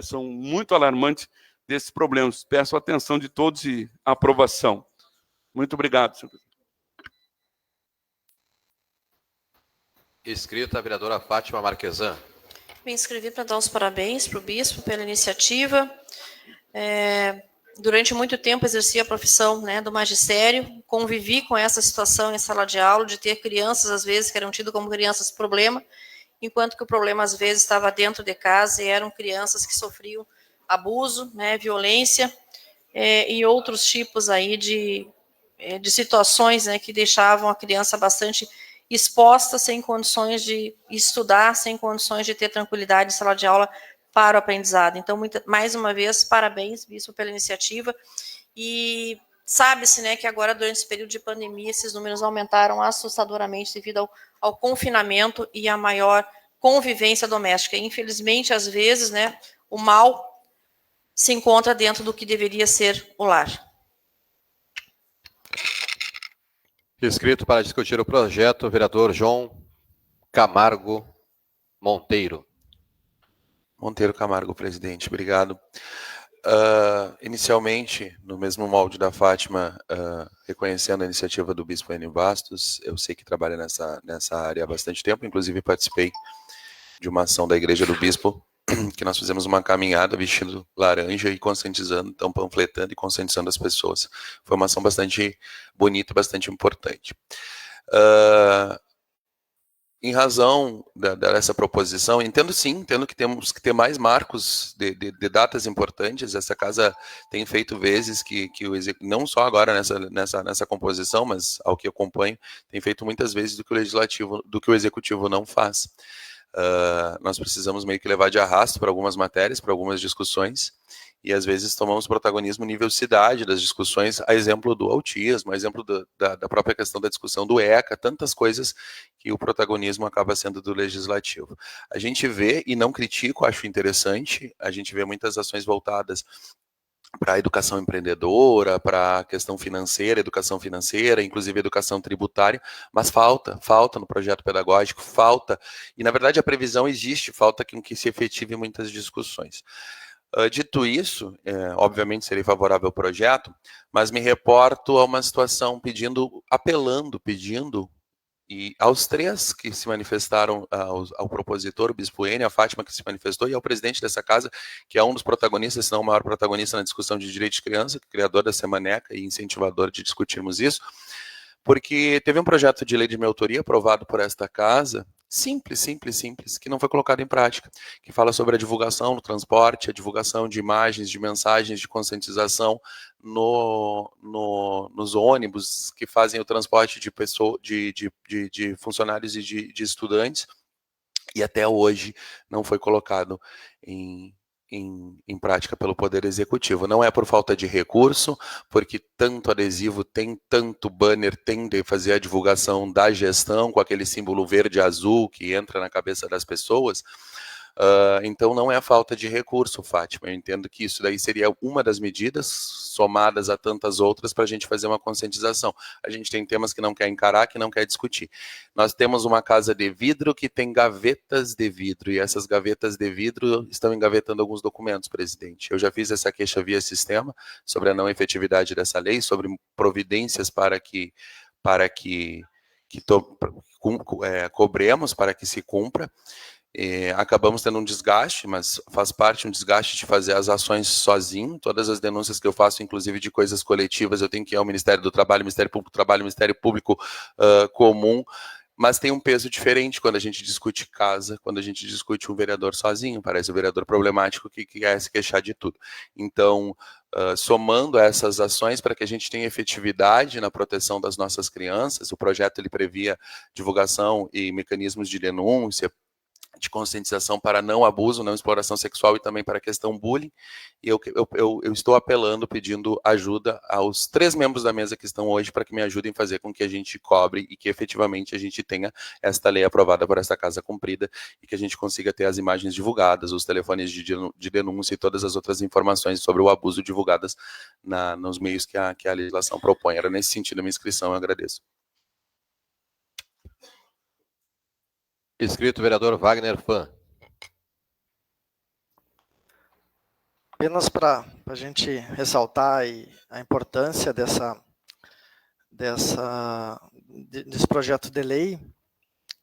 H: são muito alarmantes desses problemas. Peço a atenção de todos e aprovação. Muito obrigado, senhor presidente.
A: Inscrita a vereadora Fátima Marquesan.
B: Me inscrevi para dar os parabéns para o bispo pela iniciativa. Durante muito tempo exerci a profissão, né, do magistério, convivi com essa situação em sala de aula, de ter crianças, às vezes, que eram tidas como crianças problema, enquanto que o problema, às vezes, estava dentro de casa e eram crianças que sofriam abuso, né, violência e outros tipos aí de situações, né, que deixavam a criança bastante exposta, sem condições de estudar, sem condições de ter tranquilidade em sala de aula para o aprendizado. Então, mais uma vez, parabéns, bispo, pela iniciativa. E sabe-se, né, que agora, durante esse período de pandemia, esses números aumentaram assustadoramente devido ao confinamento e à maior convivência doméstica. E, infelizmente, às vezes, né, o mal se encontra dentro do que deveria ser o lar.
A: Inscrito para discutir o projeto, o vereador João Camargo Monteiro.
I: Monteiro Camargo, presidente, obrigado. Inicialmente, no mesmo molde da Fátima, reconhecendo a iniciativa do bispo Enio Bastos, eu sei que trabalha nessa área há bastante tempo, inclusive participei de uma ação da Igreja do Bispo, que nós fizemos uma caminhada vestindo laranja e conscientizando, então panfletando e conscientizando as pessoas. Foi uma ação bastante bonita, bastante importante. Em razão dessa proposição, entendo que temos que ter mais marcos de datas importantes. Essa casa tem feito vezes que não só agora nessa composição, mas ao que acompanho, tem feito muitas vezes do que o executivo não faz. Nós precisamos meio que levar de arrasto para algumas matérias, para algumas discussões, e às vezes tomamos protagonismo nível cidade das discussões, a exemplo do autismo, a exemplo da própria questão da discussão do ECA, tantas coisas que o protagonismo acaba sendo do legislativo. A gente vê, e não critico, acho interessante, a gente vê muitas ações voltadas para a educação empreendedora, para a questão financeira, educação financeira, inclusive educação tributária, mas falta no projeto pedagógico, e na verdade a previsão existe, falta que se efetive muitas discussões. Dito isso, obviamente serei favorável ao projeto, mas me reporto a uma situação apelando, e aos três que se manifestaram, ao propositor, o bispo Enio, a Fátima que se manifestou, e ao presidente dessa casa, que é um dos protagonistas, se não o maior protagonista na discussão de direitos de criança, criador da Semaneca e incentivador de discutirmos isso, Porque teve um projeto de lei de minha autoria aprovado por esta casa, simples, que não foi colocado em prática, que fala sobre a divulgação no transporte, a divulgação de imagens, de mensagens de conscientização nos ônibus que fazem o transporte de pessoas, de funcionários e de estudantes, e até hoje não foi colocado em prática pelo Poder Executivo. Não é por falta de recurso, porque tanto adesivo tem, tanto banner tem de fazer a divulgação da gestão, com aquele símbolo verde e azul que entra na cabeça das pessoas. Então não é falta de recurso, Fátima. Eu entendo que isso daí seria uma das medidas, somadas a tantas outras, para a gente fazer uma conscientização. A gente tem temas que não quer encarar, que não quer discutir. Nós temos uma casa de vidro que tem gavetas de vidro, e essas gavetas de vidro estão engavetando alguns documentos, presidente. Eu já fiz essa queixa via sistema sobre a não efetividade dessa lei, sobre providências para que cobremos para que se cumpra. Acabamos tendo um desgaste, mas faz parte um desgaste de fazer as ações sozinho. Todas as denúncias que eu faço, inclusive de coisas coletivas, eu tenho que ir ao Ministério do Trabalho, Ministério Público do Trabalho, Ministério Público comum, mas tem um peso diferente quando a gente discute casa, quando a gente discute um vereador sozinho, parece um vereador problemático que quer se queixar de tudo. Então, somando essas ações para que a gente tenha efetividade na proteção das nossas crianças, o projeto ele previa divulgação e mecanismos de denúncia, de conscientização para não abuso, não exploração sexual e também para a questão bullying, e eu estou apelando, pedindo ajuda aos 3 membros da mesa que estão hoje para que me ajudem a fazer com que a gente cobre e que efetivamente a gente tenha esta lei aprovada por esta casa cumprida e que a gente consiga ter as imagens divulgadas, os telefones de denúncia e todas as outras informações sobre o abuso divulgadas nos meios que a legislação propõe. Era nesse sentido a minha inscrição, eu agradeço.
A: Inscrito Vereador Wagner Fã.
E: Apenas para a gente ressaltar a importância desse projeto de lei,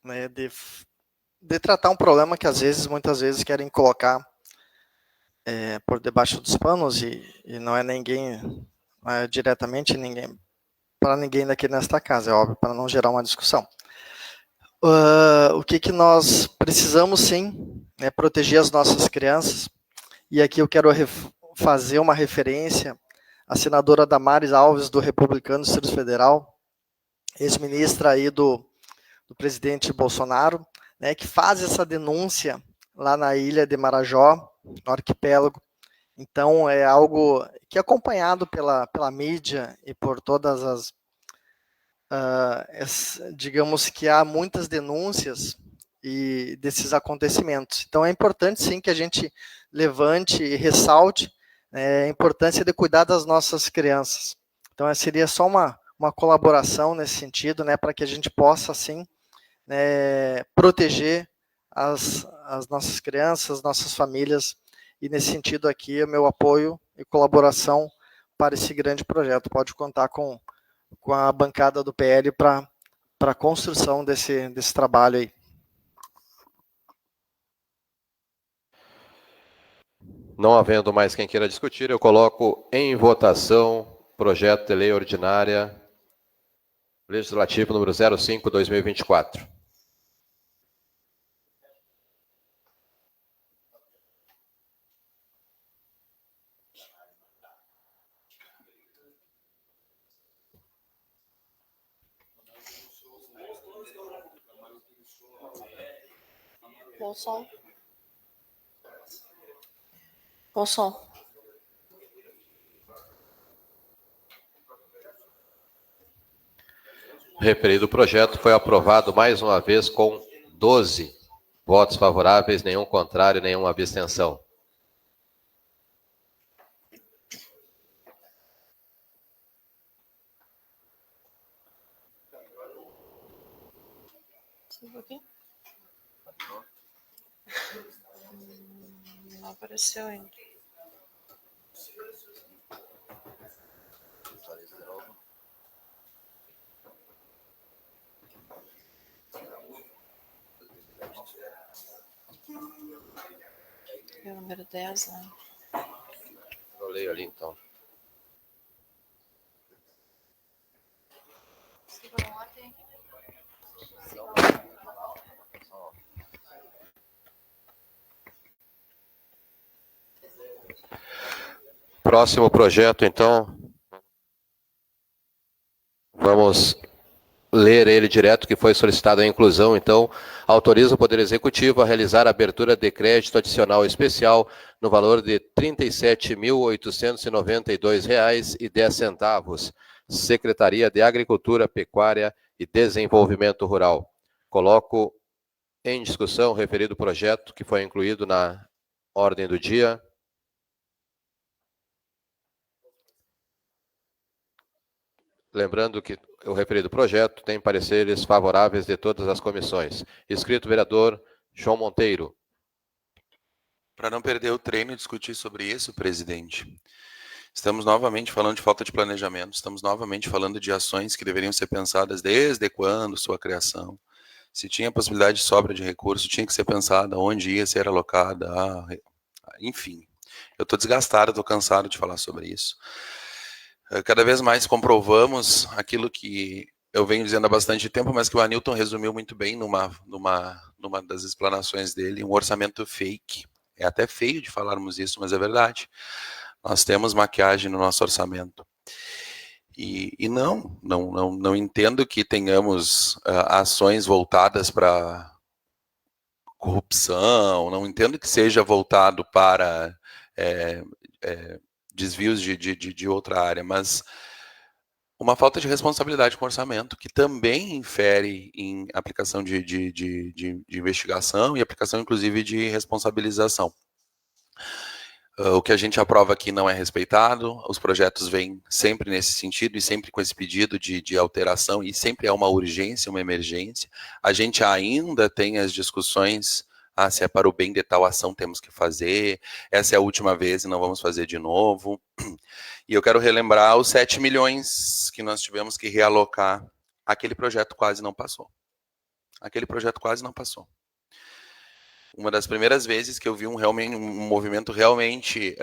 E: né, de tratar um problema que muitas vezes querem colocar por debaixo dos panos e não é diretamente para ninguém daqui nesta casa, é óbvio, para não gerar uma discussão. O que nós precisamos sim é proteger as nossas crianças, e aqui eu quero fazer uma referência à senadora Damares Alves, do Republicano do Distrito Federal, ex-ministra aí do presidente Bolsonaro, né, que faz essa denúncia lá na ilha de Marajó, no arquipélago. Então é algo que é acompanhado pela mídia e por todas as digamos que há muitas denúncias desses acontecimentos. Então é importante sim que a gente levante e ressalte a importância de cuidar das nossas crianças. Então seria só uma colaboração nesse sentido, né, para que a gente possa assim proteger as nossas crianças, nossas famílias, e nesse sentido aqui é meu apoio e colaboração para esse grande projeto. Pode contar com a bancada do PL para a construção desse trabalho aí.
A: Não havendo mais quem queira discutir, eu coloco em votação projeto de lei ordinária legislativo número 05/2024.
B: Bolson. Bolson.
A: O referido projeto foi aprovado mais uma vez com 12 votos favoráveis, nenhum contrário, nenhuma abstenção.
B: Não apareceu ainda. É o número 10, né?
A: Eu leio ali então. Próximo projeto, então. Vamos ler ele direto, que foi solicitado a inclusão. Então, autoriza o Poder Executivo a realizar a abertura de crédito adicional especial no valor de R$ 37.892,10. Secretaria de Agricultura, Pecuária e Desenvolvimento Rural. Coloco em discussão o referido projeto, que foi incluído na ordem do dia. Lembrando que o referido projeto tem pareceres favoráveis de todas as comissões. Inscrito vereador João Monteiro.
I: Para não perder o treino e discutir sobre isso, presidente, estamos novamente falando de falta de planejamento, estamos novamente falando de ações que deveriam ser pensadas desde quando sua criação. Se tinha possibilidade de sobra de recurso, tinha que ser pensada onde ia ser alocada, enfim. Eu estou desgastado, estou cansado de falar sobre isso. Cada vez mais comprovamos aquilo que eu venho dizendo há bastante tempo, mas que o Anilton resumiu muito bem numa das explanações dele, um orçamento fake. É até feio de falarmos isso, mas é verdade. Nós temos maquiagem no nosso orçamento. E não entendo que tenhamos ações voltadas para corrupção, não entendo que seja voltado para desvios de outra área, mas uma falta de responsabilidade com o orçamento, que também infere em aplicação de investigação e aplicação, inclusive, de responsabilização. O que a gente aprova aqui não é respeitado, os projetos vêm sempre nesse sentido e sempre com esse pedido de alteração, e sempre é uma urgência, uma emergência. A gente ainda tem as discussões, se é para o bem de tal ação temos que fazer, essa é a última vez e não vamos fazer de novo. E eu quero relembrar os 7 milhões que nós tivemos que realocar. Aquele projeto quase não passou. Aquele projeto quase não passou. Uma das primeiras vezes que eu vi um movimento realmente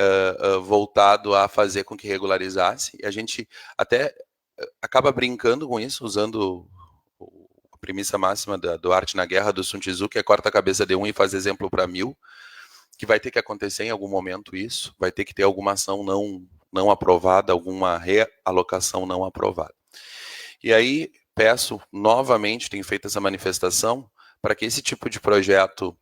I: voltado a fazer com que regularizasse, e a gente até acaba brincando com isso, usando a premissa máxima do Arte na Guerra do Sun Tzu, que é corta a cabeça de um e faz exemplo para 1000, que vai ter que acontecer em algum momento isso, vai ter que ter alguma ação não aprovada, alguma realocação não aprovada. E aí peço novamente, tenho feito essa manifestação, para que esse tipo de projeto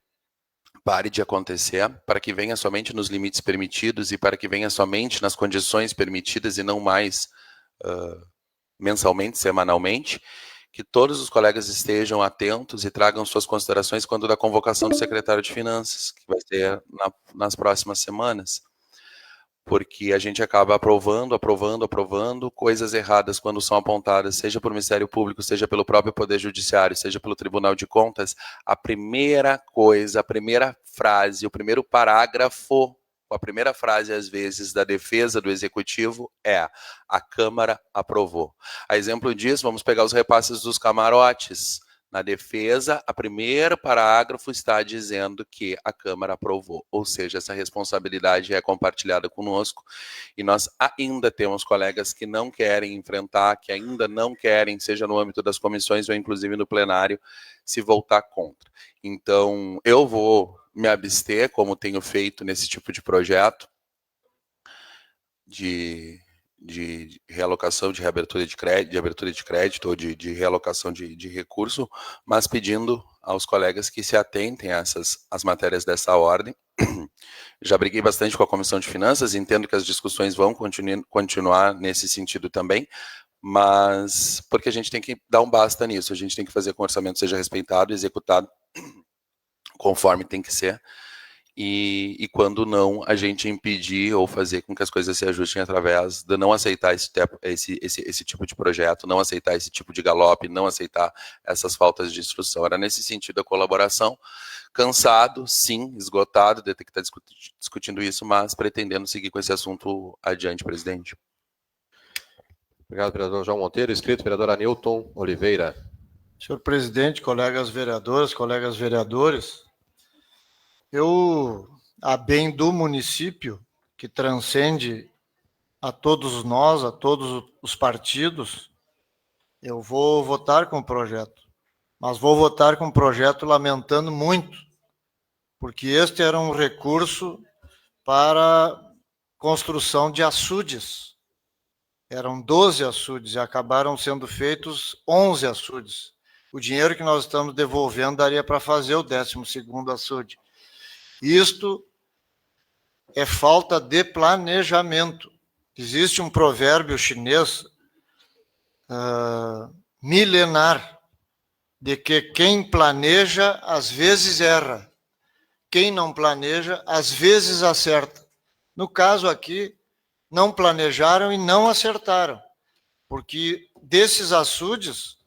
I: pare de acontecer, para que venha somente nos limites permitidos e para que venha somente nas condições permitidas e não mais mensalmente, semanalmente, que todos os colegas estejam atentos e tragam suas considerações quando da convocação do secretário de Finanças, que vai ser nas próximas semanas, porque a gente acaba aprovando coisas erradas quando são apontadas, seja por Ministério Público, seja pelo próprio Poder Judiciário, seja pelo Tribunal de Contas. A primeira coisa, a primeira frase, o primeiro parágrafo, a primeira frase, às vezes, da defesa do Executivo é: a Câmara aprovou. A exemplo disso, vamos pegar os repasses dos camarotes. Na defesa, o primeiro parágrafo está dizendo que a Câmara aprovou, ou seja, essa responsabilidade é compartilhada conosco, e nós ainda temos colegas que não querem enfrentar, que ainda não querem, seja no âmbito das comissões ou inclusive no plenário, se voltar contra. Então, eu vou me abster, como tenho feito nesse tipo de projeto, de realocação, de reabertura de crédito ou de realocação de recurso, mas pedindo aos colegas que se atentem a as matérias dessa ordem. Já briguei bastante com a Comissão de Finanças, entendo que as discussões vão continuar nesse sentido também, mas porque a gente tem que dar um basta nisso, a gente tem que fazer com que o orçamento seja respeitado e executado conforme tem que ser. E quando não, a gente impedir ou fazer com que as coisas se ajustem através de não aceitar esse tipo de projeto, não aceitar esse tipo de galope, não aceitar essas faltas de instrução. Era nesse sentido a colaboração. Cansado, sim, esgotado de ter que estar discutindo isso, mas pretendendo seguir com esse assunto adiante, presidente.
A: Obrigado, vereador João Monteiro. Inscrito, vereador Anilton Oliveira.
C: Senhor presidente, colegas vereadoras, colegas vereadores, eu, a bem do município, que transcende a todos nós, a todos os partidos, eu vou votar com o projeto. Mas vou votar com o projeto lamentando muito, porque este era um recurso para construção de açudes. Eram 12 açudes e acabaram sendo feitos 11 açudes. O dinheiro que nós estamos devolvendo daria para fazer o 12º açude. Isto é falta de planejamento. Existe um provérbio chinês milenar de que quem planeja às vezes erra, quem não planeja às vezes acerta. No caso aqui, não planejaram e não acertaram, porque desses açudes,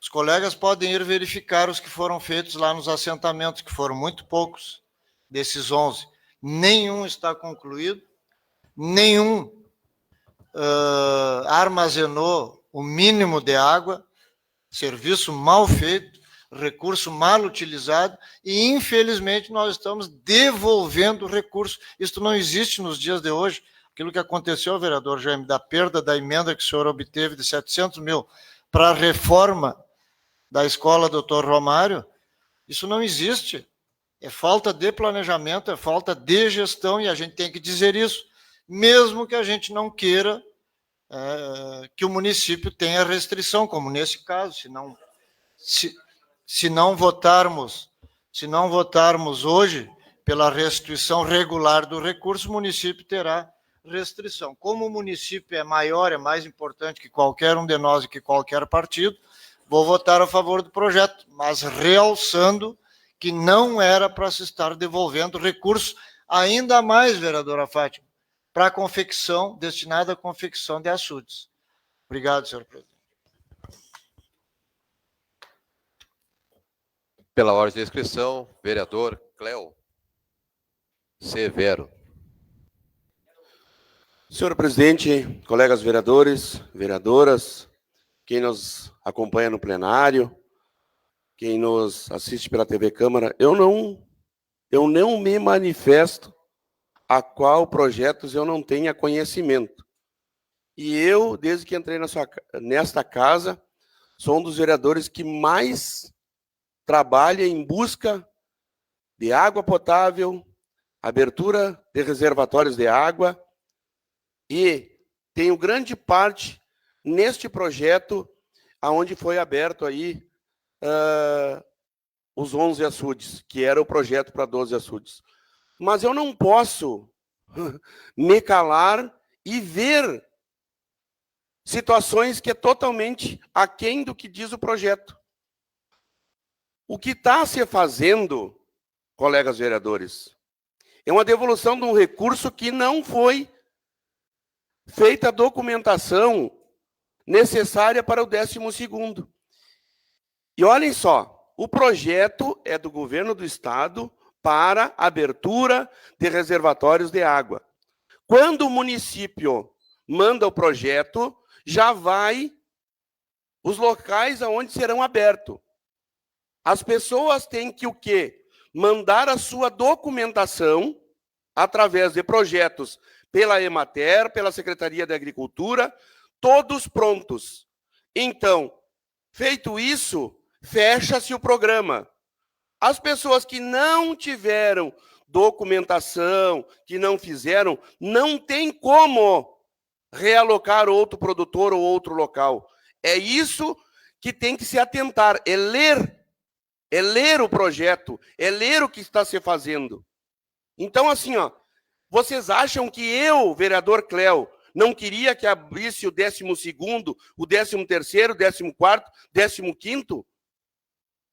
C: os colegas podem ir verificar os que foram feitos lá nos assentamentos, que foram muito poucos, desses 11. Nenhum está concluído, nenhum armazenou o mínimo de água, serviço mal feito, recurso mal utilizado, e infelizmente nós estamos devolvendo recurso. Isso não existe nos dias de hoje. Aquilo que aconteceu, vereador Jaime, da perda da emenda que o senhor obteve de 700 mil para a reforma da escola Dr. Romário, isso não existe. É falta de planejamento, é falta de gestão, e a gente tem que dizer isso, mesmo que a gente não queira que o município tenha restrição, como nesse caso. Se não votarmos hoje pela restituição regular do recurso, o município terá restrição. Como o município é maior, é mais importante que qualquer um de nós e que qualquer partido, vou votar a favor do projeto, mas realçando que não era para se estar devolvendo recursos, ainda mais, vereadora Fátima, para a confecção, destinada à confecção de açudes. Obrigado, senhor presidente.
A: Pela ordem de inscrição, vereador Cléo Severo.
J: Senhor presidente, colegas vereadores, vereadoras, quem nos acompanha no plenário, quem nos assiste pela TV Câmara, eu não me manifesto a qual projetos eu não tenha conhecimento. E eu, desde que entrei nesta casa, sou um dos vereadores que mais trabalha em busca de água potável, abertura de reservatórios de água, e tenho grande parte neste projeto aonde foi aberto aí os 11 açudes, que era o projeto para 12 açudes. Mas eu não posso me calar e ver situações que é totalmente aquém do que diz o projeto. O que está se fazendo, colegas vereadores, é uma devolução de um recurso que não foi feita a documentação necessária para o 12º. E olhem só, o projeto é do governo do estado para abertura de reservatórios de água. Quando o município manda o projeto, já vai os locais aonde serão abertos. As pessoas têm que o quê? Mandar a sua documentação através de projetos pela Emater, pela Secretaria de Agricultura, todos prontos. Então, feito isso, fecha-se o programa. As pessoas que não tiveram documentação, que não fizeram, não tem como realocar outro produtor ou outro local. É isso que tem que se atentar, é ler o projeto, é ler o que está se fazendo. Então, assim, ó, vocês acham que eu, vereador Cléo, não queria que abrisse o 12º, o 13º, 14º, 15º?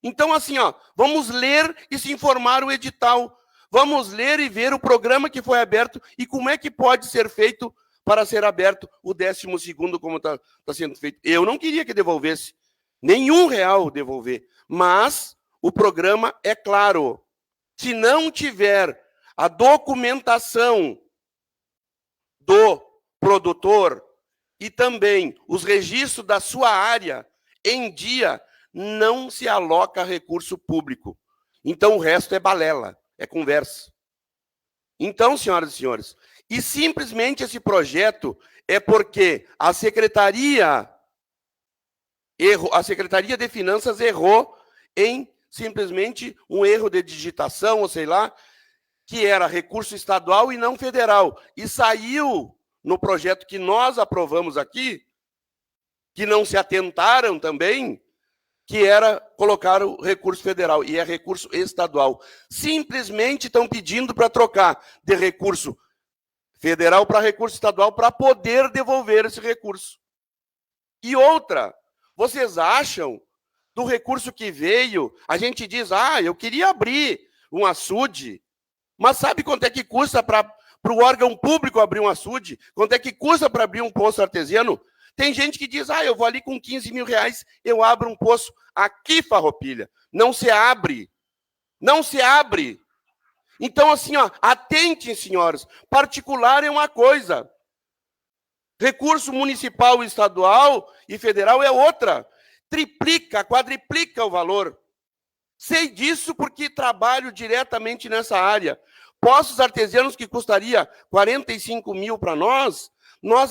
J: Então, assim, ó, vamos ler e se informar o edital. Vamos ler e ver o programa que foi aberto e como é que pode ser feito para ser aberto o 12º, como está sendo feito. Eu não queria que devolvesse nenhum real devolver, mas o programa é claro. Se não tiver a documentação do produtor e também os registros da sua área em dia, não se aloca recurso público. Então, o resto é balela, é conversa. Então, senhoras e senhores, e simplesmente esse projeto é porque a Secretaria de Finanças errou em simplesmente um erro de digitação, ou sei lá, que era recurso estadual e não federal. E saiu no projeto que nós aprovamos aqui, que não se atentaram também, que era colocar o recurso federal, e é recurso estadual. Simplesmente estão pedindo para trocar de recurso federal para recurso estadual para poder devolver esse recurso. E outra, vocês acham, do recurso que veio, a gente diz, eu queria abrir um açude, mas sabe quanto é que custa para o órgão público abrir um açude? Quanto é que custa para abrir um poço artesiano? Tem gente que diz, eu vou ali com 15 mil reais, eu abro um poço. Aqui, Farroupilha, não se abre. Não se abre. Então, assim, atentem, senhoras. Particular é uma coisa. Recurso municipal, estadual e federal é outra. Triplica, quadriplica o valor. Sei disso porque trabalho diretamente nessa área. Poços artesianos que custaria 45 mil para nós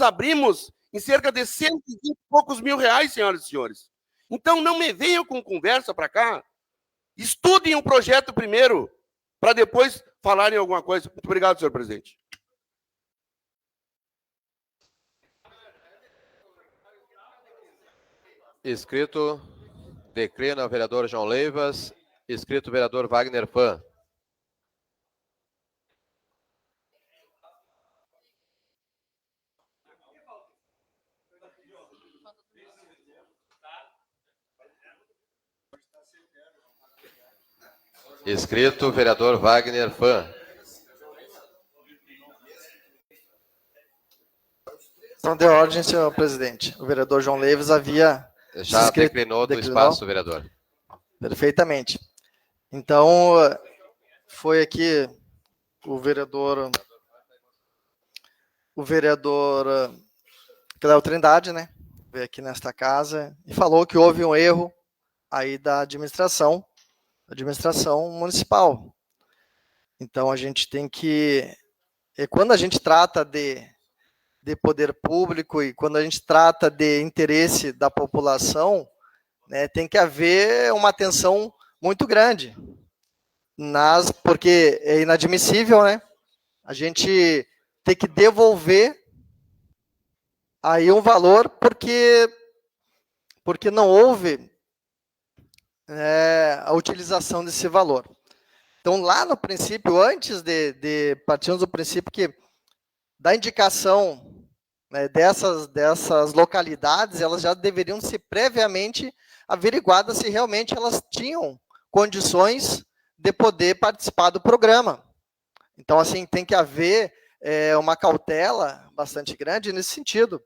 J: abrimos em cerca de 120 e poucos mil reais, senhoras e senhores. Então, não me venham com conversa para cá. Estudem o projeto primeiro, para depois falarem alguma coisa. Muito obrigado, senhor presidente.
A: Inscrito, declina o vereador João Leivas. Inscrito o vereador Wagner Fã. Inscrito, vereador Wagner Fã.
E: Então, de ordem, senhor presidente. O vereador João Leivas havia...
A: Já declinou do espaço, vereador.
E: Perfeitamente. Então, foi aqui o vereador Cléo Trindade, né? Veio aqui nesta casa e falou que houve um erro aí da administração municipal. Então, a gente tem que... Quando a gente trata de poder público e quando a gente trata de interesse da população, né, tem que haver uma atenção muito grande. Porque é inadmissível, né? A gente ter que devolver aí um valor porque não houve a utilização desse valor. Então, lá no princípio, antes partimos do princípio que da indicação, né, dessas localidades, elas já deveriam ser previamente averiguadas se realmente elas tinham condições de poder participar do programa. Então, assim, tem que haver uma cautela bastante grande nesse sentido.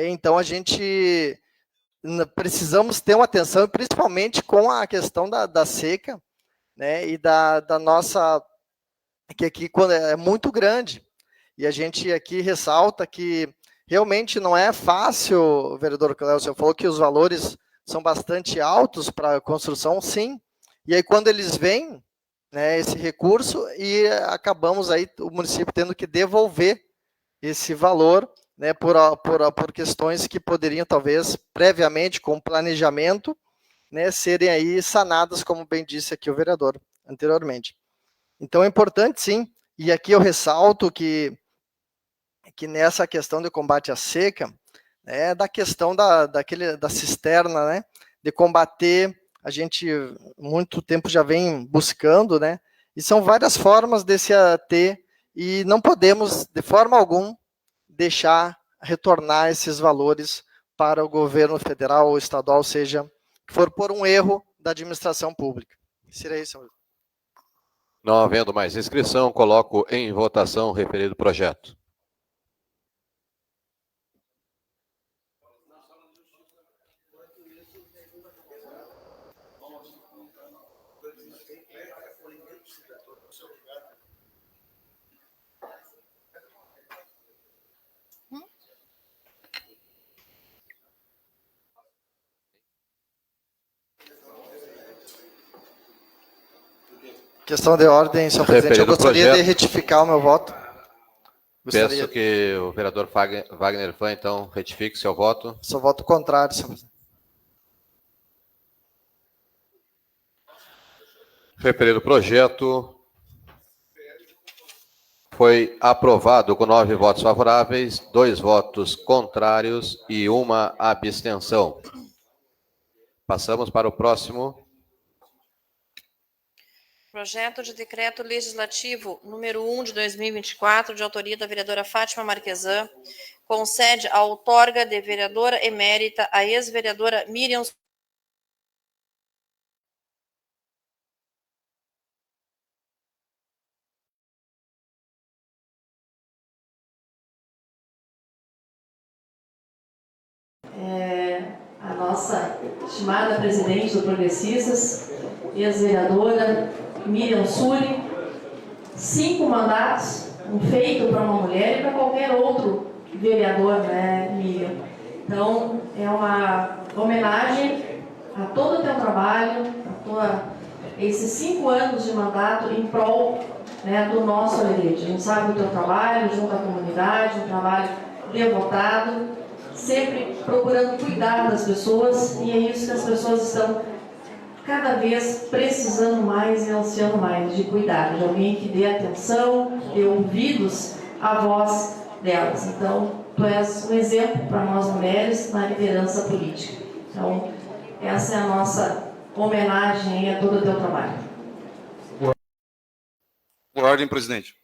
E: Então, a gente precisamos ter uma atenção, principalmente com a questão da seca, né, e da nossa, que aqui é muito grande. E a gente aqui ressalta que realmente não é fácil, vereador Cléo, o senhor falou que os valores são bastante altos para a construção, sim. E aí quando eles vêm, né, esse recurso, e acabamos aí o município tendo que devolver esse valor, né, por questões que poderiam talvez previamente com planejamento, né, serem aí sanadas, como bem disse aqui o vereador anteriormente. Então é importante, sim, e aqui eu ressalto que nessa questão de combate à seca, da questão da cisterna, né, de combater, a gente muito tempo já vem buscando, né, e são várias formas de se ter, e não podemos, de forma alguma, deixar retornar esses valores para o governo federal ou estadual, seja que for por um erro da administração pública. Seria isso, senhor.
A: Não havendo mais inscrição, coloco em votação o referido projeto.
E: Questão de ordem, senhor presidente. Eu gostaria de retificar o meu voto.
A: Peço que o vereador Wagner Fã, então, retifique seu voto.
E: Seu voto contrário, senhor presidente.
A: Referido projeto foi aprovado com 9 votos favoráveis, 2 votos contrários e 1 abstenção. Passamos para o próximo.
B: Projeto de decreto legislativo número 1 de 2024, de autoria da vereadora Fátima Marquesan, concede a outorga de vereadora emérita à ex-vereadora Miriam
K: a nossa estimada presidente do Progressistas, ex-vereadora Miriam Suri, 5 mandatos, um feito para uma mulher e para qualquer outro vereador, né, Miriam? Então, é uma homenagem a todo o teu trabalho, esses 5 anos de mandato em prol, né, do nosso Alegrete. A gente sabe do teu trabalho junto à comunidade, um trabalho devotado, sempre procurando cuidar das pessoas, e é isso que as pessoas estão cada vez precisando mais e ansiando mais, de cuidar, de alguém que dê atenção, dê ouvidos à voz delas. Então, tu és um exemplo para nós mulheres na liderança política. Então, essa é a nossa homenagem a todo o teu trabalho.
L: Por ordem, presidente.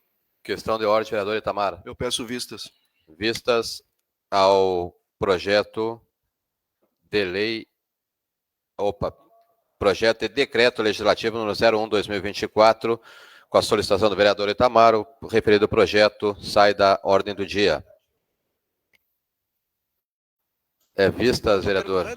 A: Questão de ordem, vereador Itamar.
L: Eu peço vistas.
A: Vistas ao projeto de lei... Projeto de decreto legislativo número 01/2024, com a solicitação do vereador Itamar, o referido projeto sai da ordem do dia. Vistas, vereador.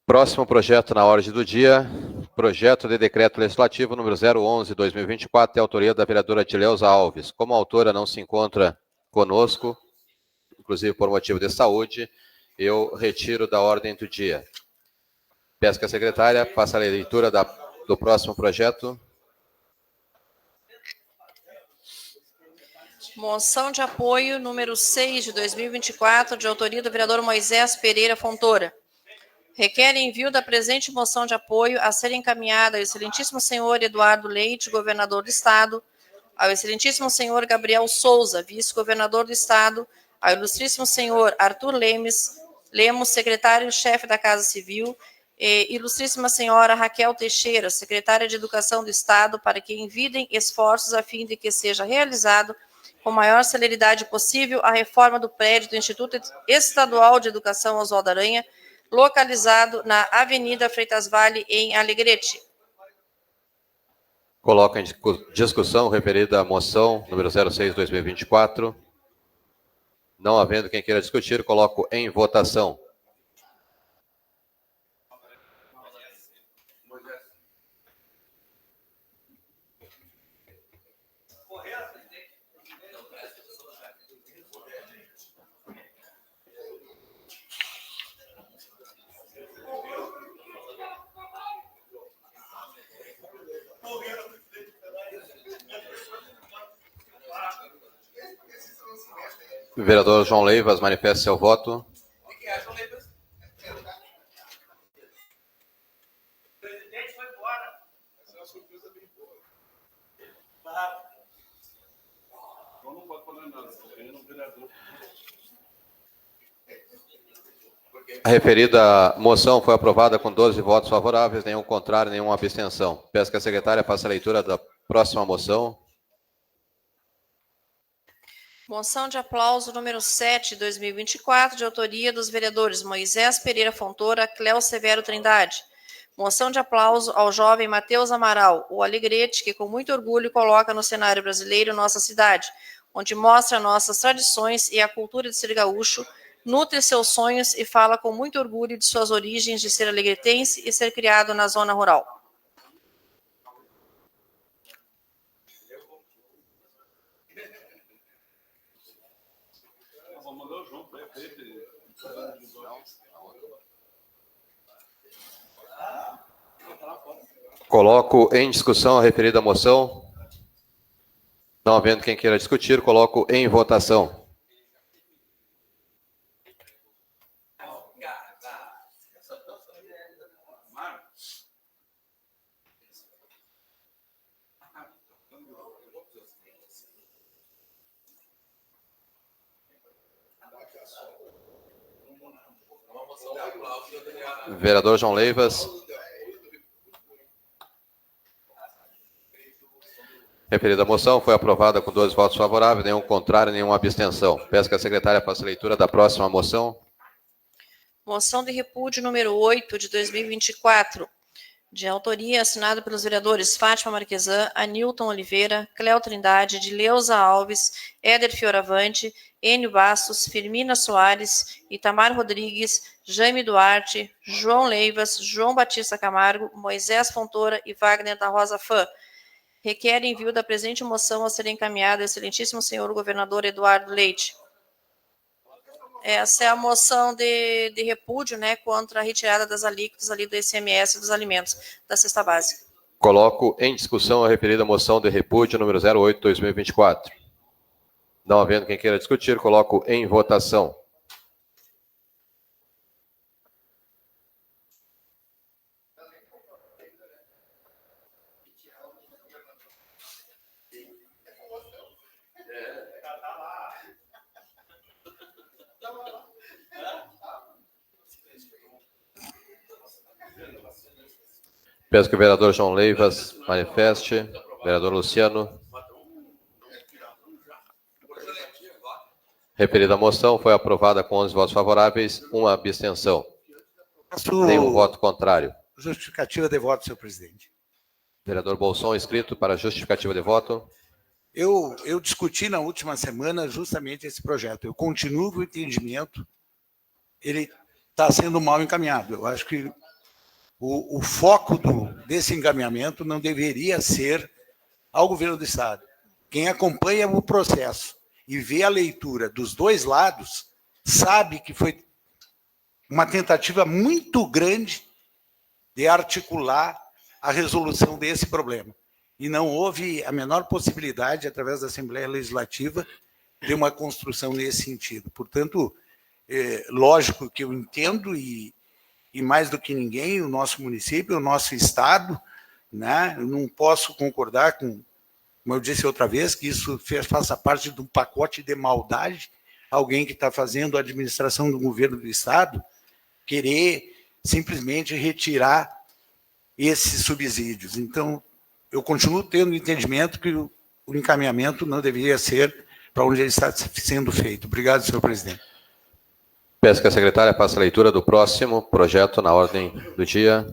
A: Próximo projeto na ordem do dia, projeto de decreto legislativo número 011/2024, de autoria da vereadora Adileuza Alves. Como a autora não se encontra conosco, inclusive por motivo de saúde, eu retiro da ordem do dia. Peço que a secretária faça a leitura do próximo projeto.
B: Moção de apoio número 6 de 2024, de autoria do vereador Moisés Pereira Fontoura. Requer envio da presente moção de apoio a ser encaminhada ao excelentíssimo senhor Eduardo Leite, governador do Estado, ao excelentíssimo senhor Gabriel Souza, vice-governador do Estado, ao ilustríssimo senhor Arthur Lemos, secretário-chefe da Casa Civil, e ilustríssima senhora Raquel Teixeira, secretária de Educação do Estado, para que envidem esforços a fim de que seja realizado com maior celeridade possível a reforma do prédio do Instituto Estadual de Educação Oswaldo Aranha, localizado na Avenida Freitas Vale, em Alegrete.
A: Coloco em discussão referida à moção número 06/2024. Não havendo quem queira discutir, coloco em votação. O vereador João Leivas manifesta seu voto. A referida moção foi aprovada com 12 votos favoráveis, nenhum contrário, nenhuma abstenção. Peço que a secretária faça a leitura da próxima moção.
B: Moção de aplauso número 7 de 2024, de autoria dos vereadores Moisés Pereira Fontoura, Cléo Severo Trindade. Moção de aplauso ao jovem Matheus Amaral, o Alegrete, que com muito orgulho coloca no cenário brasileiro nossa cidade, onde mostra nossas tradições e a cultura de ser gaúcho, nutre seus sonhos e fala com muito orgulho de suas origens de ser alegretense e ser criado na zona rural.
A: Coloco em discussão a referida moção. Não havendo quem queira discutir, coloco em votação. Vereador João Leivas. Referida moção foi aprovada com 12 votos favoráveis, nenhum contrário, nenhuma abstenção. Peço que a secretária faça a leitura da próxima moção.
B: Moção de repúdio número 8 de 2024, de autoria assinada pelos vereadores Fátima Marquesan, Anilton Oliveira, Cléo Trindade, Dileuza Alves, Éder Fioravante, Enio Bastos, Firmina Soares, Itamar Rodrigues, Jaime Duarte, João Leivas, João Batista Camargo, Moisés Fontoura e Wagner da Rosa Fã. Requer envio da presente moção a ser encaminhada ao excelentíssimo senhor governador Eduardo Leite. Essa é a moção de repúdio, né, contra a retirada das alíquotas ali do ICMS dos alimentos da cesta básica.
A: Coloco em discussão a referida moção de repúdio número 08/2024. Não havendo quem queira discutir, coloco em votação. Peço que o vereador João Leivas manifeste. Vereador Luciano. Referida moção foi aprovada com 11 votos favoráveis, uma abstenção. Nenhum voto contrário.
M: Justificativa de voto, senhor presidente.
A: Vereador Bolson, inscrito para justificativa de voto.
M: Eu discuti na última semana justamente esse projeto. Eu continuo com o entendimento, ele está sendo mal encaminhado. Eu acho que o foco desse encaminhamento não deveria ser ao governo do Estado. Quem acompanha o processo e vê a leitura dos dois lados, sabe que foi uma tentativa muito grande de articular a resolução desse problema. E não houve a menor possibilidade, através da Assembleia Legislativa, de uma construção nesse sentido. Portanto, lógico que eu entendo e mais do que ninguém, o nosso município, o nosso Estado, né? Eu não posso concordar com, como eu disse outra vez, que isso faça parte de um pacote de maldade, alguém que está fazendo a administração do governo do Estado, querer simplesmente retirar esses subsídios. Então, eu continuo tendo o entendimento que o encaminhamento não deveria ser para onde ele está sendo feito. Obrigado, senhor presidente.
A: Peço que a secretária faça a leitura do próximo projeto na ordem do dia.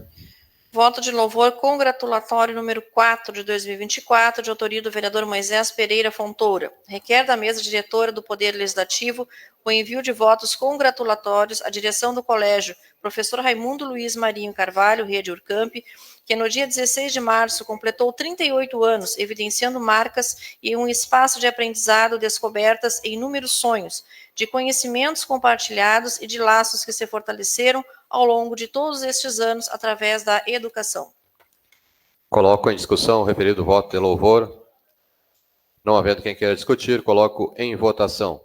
B: Voto de louvor congratulatório número 4 de 2024, de autoria do vereador Moisés Pereira Fontoura. Requer da mesa diretora do Poder Legislativo o envio de votos congratulatórios à direção do colégio professor Raimundo Luiz Marinho Carvalho, Rede Urcamp, que no dia 16 de março completou 38 anos, evidenciando marcas e um espaço de aprendizado, descobertas e inúmeros sonhos, de conhecimentos compartilhados e de laços que se fortaleceram ao longo de todos estes anos através da educação.
A: Coloco em discussão o referido voto de louvor. Não havendo quem queira discutir, coloco em votação.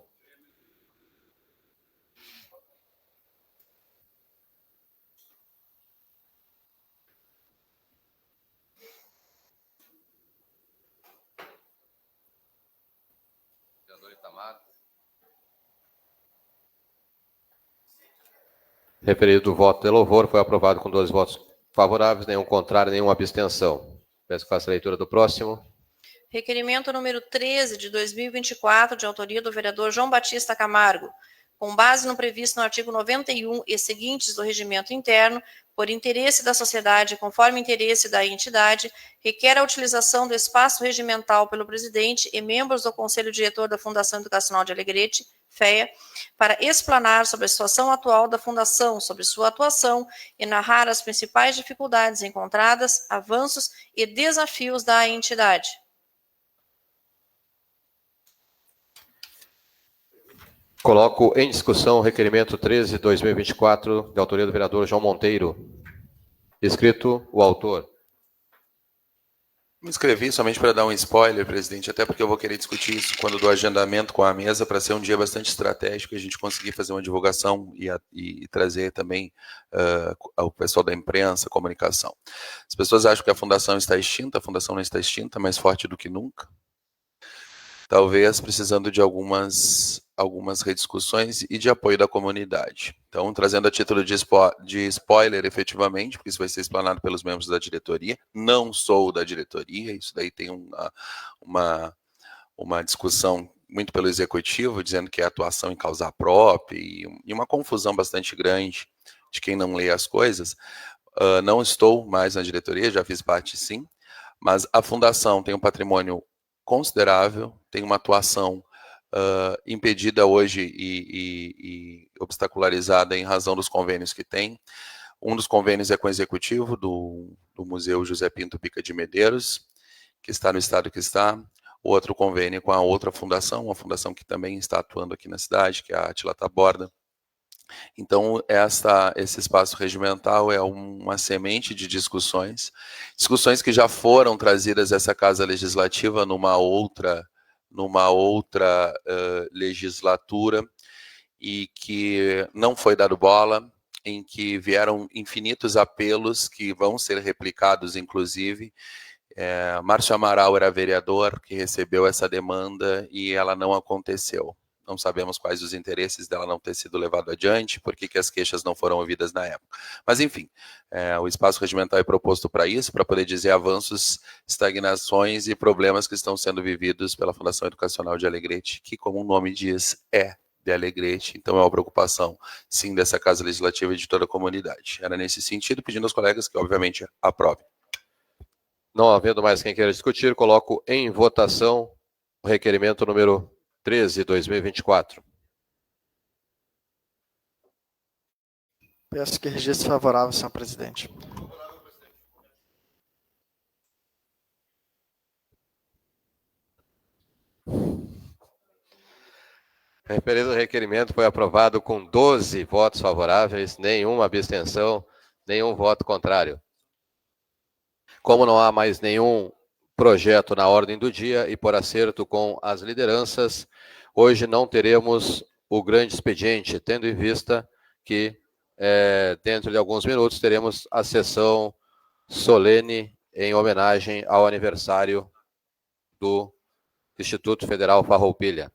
A: Referido voto de louvor foi aprovado com 12 votos favoráveis, nenhum contrário, nenhuma abstenção. Peço que faça a leitura do próximo.
B: Requerimento número 13 de 2024, de autoria do vereador João Batista Camargo, com base no previsto no artigo 91 e seguintes do Regimento Interno, por interesse da sociedade e conforme interesse da entidade, requer a utilização do espaço regimental pelo presidente e membros do Conselho Diretor da Fundação Educacional de Alegrete, FEA, para explanar sobre a situação atual da Fundação, sobre sua atuação e narrar as principais dificuldades encontradas, avanços e desafios da entidade.
A: Coloco em discussão o requerimento 13 de 2024, de autoria do vereador João Monteiro. Escrito o autor.
I: Me inscrevi somente para dar um spoiler, presidente, até porque eu vou querer discutir isso quando do agendamento com a mesa, para ser um dia bastante estratégico e a gente conseguir fazer uma divulgação e trazer também ao pessoal da imprensa, comunicação. As pessoas acham que a fundação está extinta, a fundação não está extinta, mais forte do que nunca. talvez precisando de algumas rediscussões e de apoio da comunidade. Então, trazendo a título de spoiler, efetivamente, porque isso vai ser explanado pelos membros da diretoria. Não sou da diretoria, isso daí tem uma discussão muito pelo executivo, dizendo que é atuação em causa própria e uma confusão bastante grande de quem não lê as coisas. Não estou mais na diretoria, já fiz parte sim, mas a fundação tem um patrimônio considerável, tem uma atuação impedida hoje e obstacularizada em razão dos convênios que tem. Um dos convênios é com o executivo do Museu José Pinto Pica de Medeiros, que está no estado que está. Outro convênio com a outra fundação, uma fundação que também está atuando aqui na cidade, que é a Atila Taborda. Então, esse espaço regimental é uma semente de discussões que já foram trazidas a essa Casa Legislativa numa outra legislatura e que não foi dado bola, em que vieram infinitos apelos que vão ser replicados, inclusive. Márcio Amaral era vereador que recebeu essa demanda e ela não aconteceu. Não sabemos quais os interesses dela não ter sido levado adiante, por que as queixas não foram ouvidas na época. Mas, enfim, o espaço regimental é proposto para isso, para poder dizer avanços, estagnações e problemas que estão sendo vividos pela Fundação Educacional de Alegrete, que, como o nome diz, é de Alegrete. Então, é uma preocupação, sim, dessa Casa Legislativa e de toda a comunidade. Era nesse sentido, pedindo aos colegas que, obviamente, aprovem.
A: Não havendo mais quem queira discutir, coloco em votação o requerimento número 13, 2024.
E: Peço que registre favorável, senhor presidente.
A: Referido requerimento foi aprovado com 12 votos favoráveis, nenhuma abstenção, nenhum voto contrário. Como não há mais nenhum projeto na ordem do dia e por acerto com as lideranças, hoje não teremos o grande expediente, tendo em vista que dentro de alguns minutos teremos a sessão solene em homenagem ao aniversário do Instituto Federal Farroupilha.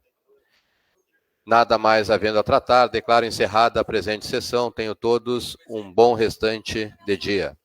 A: Nada mais havendo a tratar, declaro encerrada a presente sessão. Tenham todos um bom restante de dia.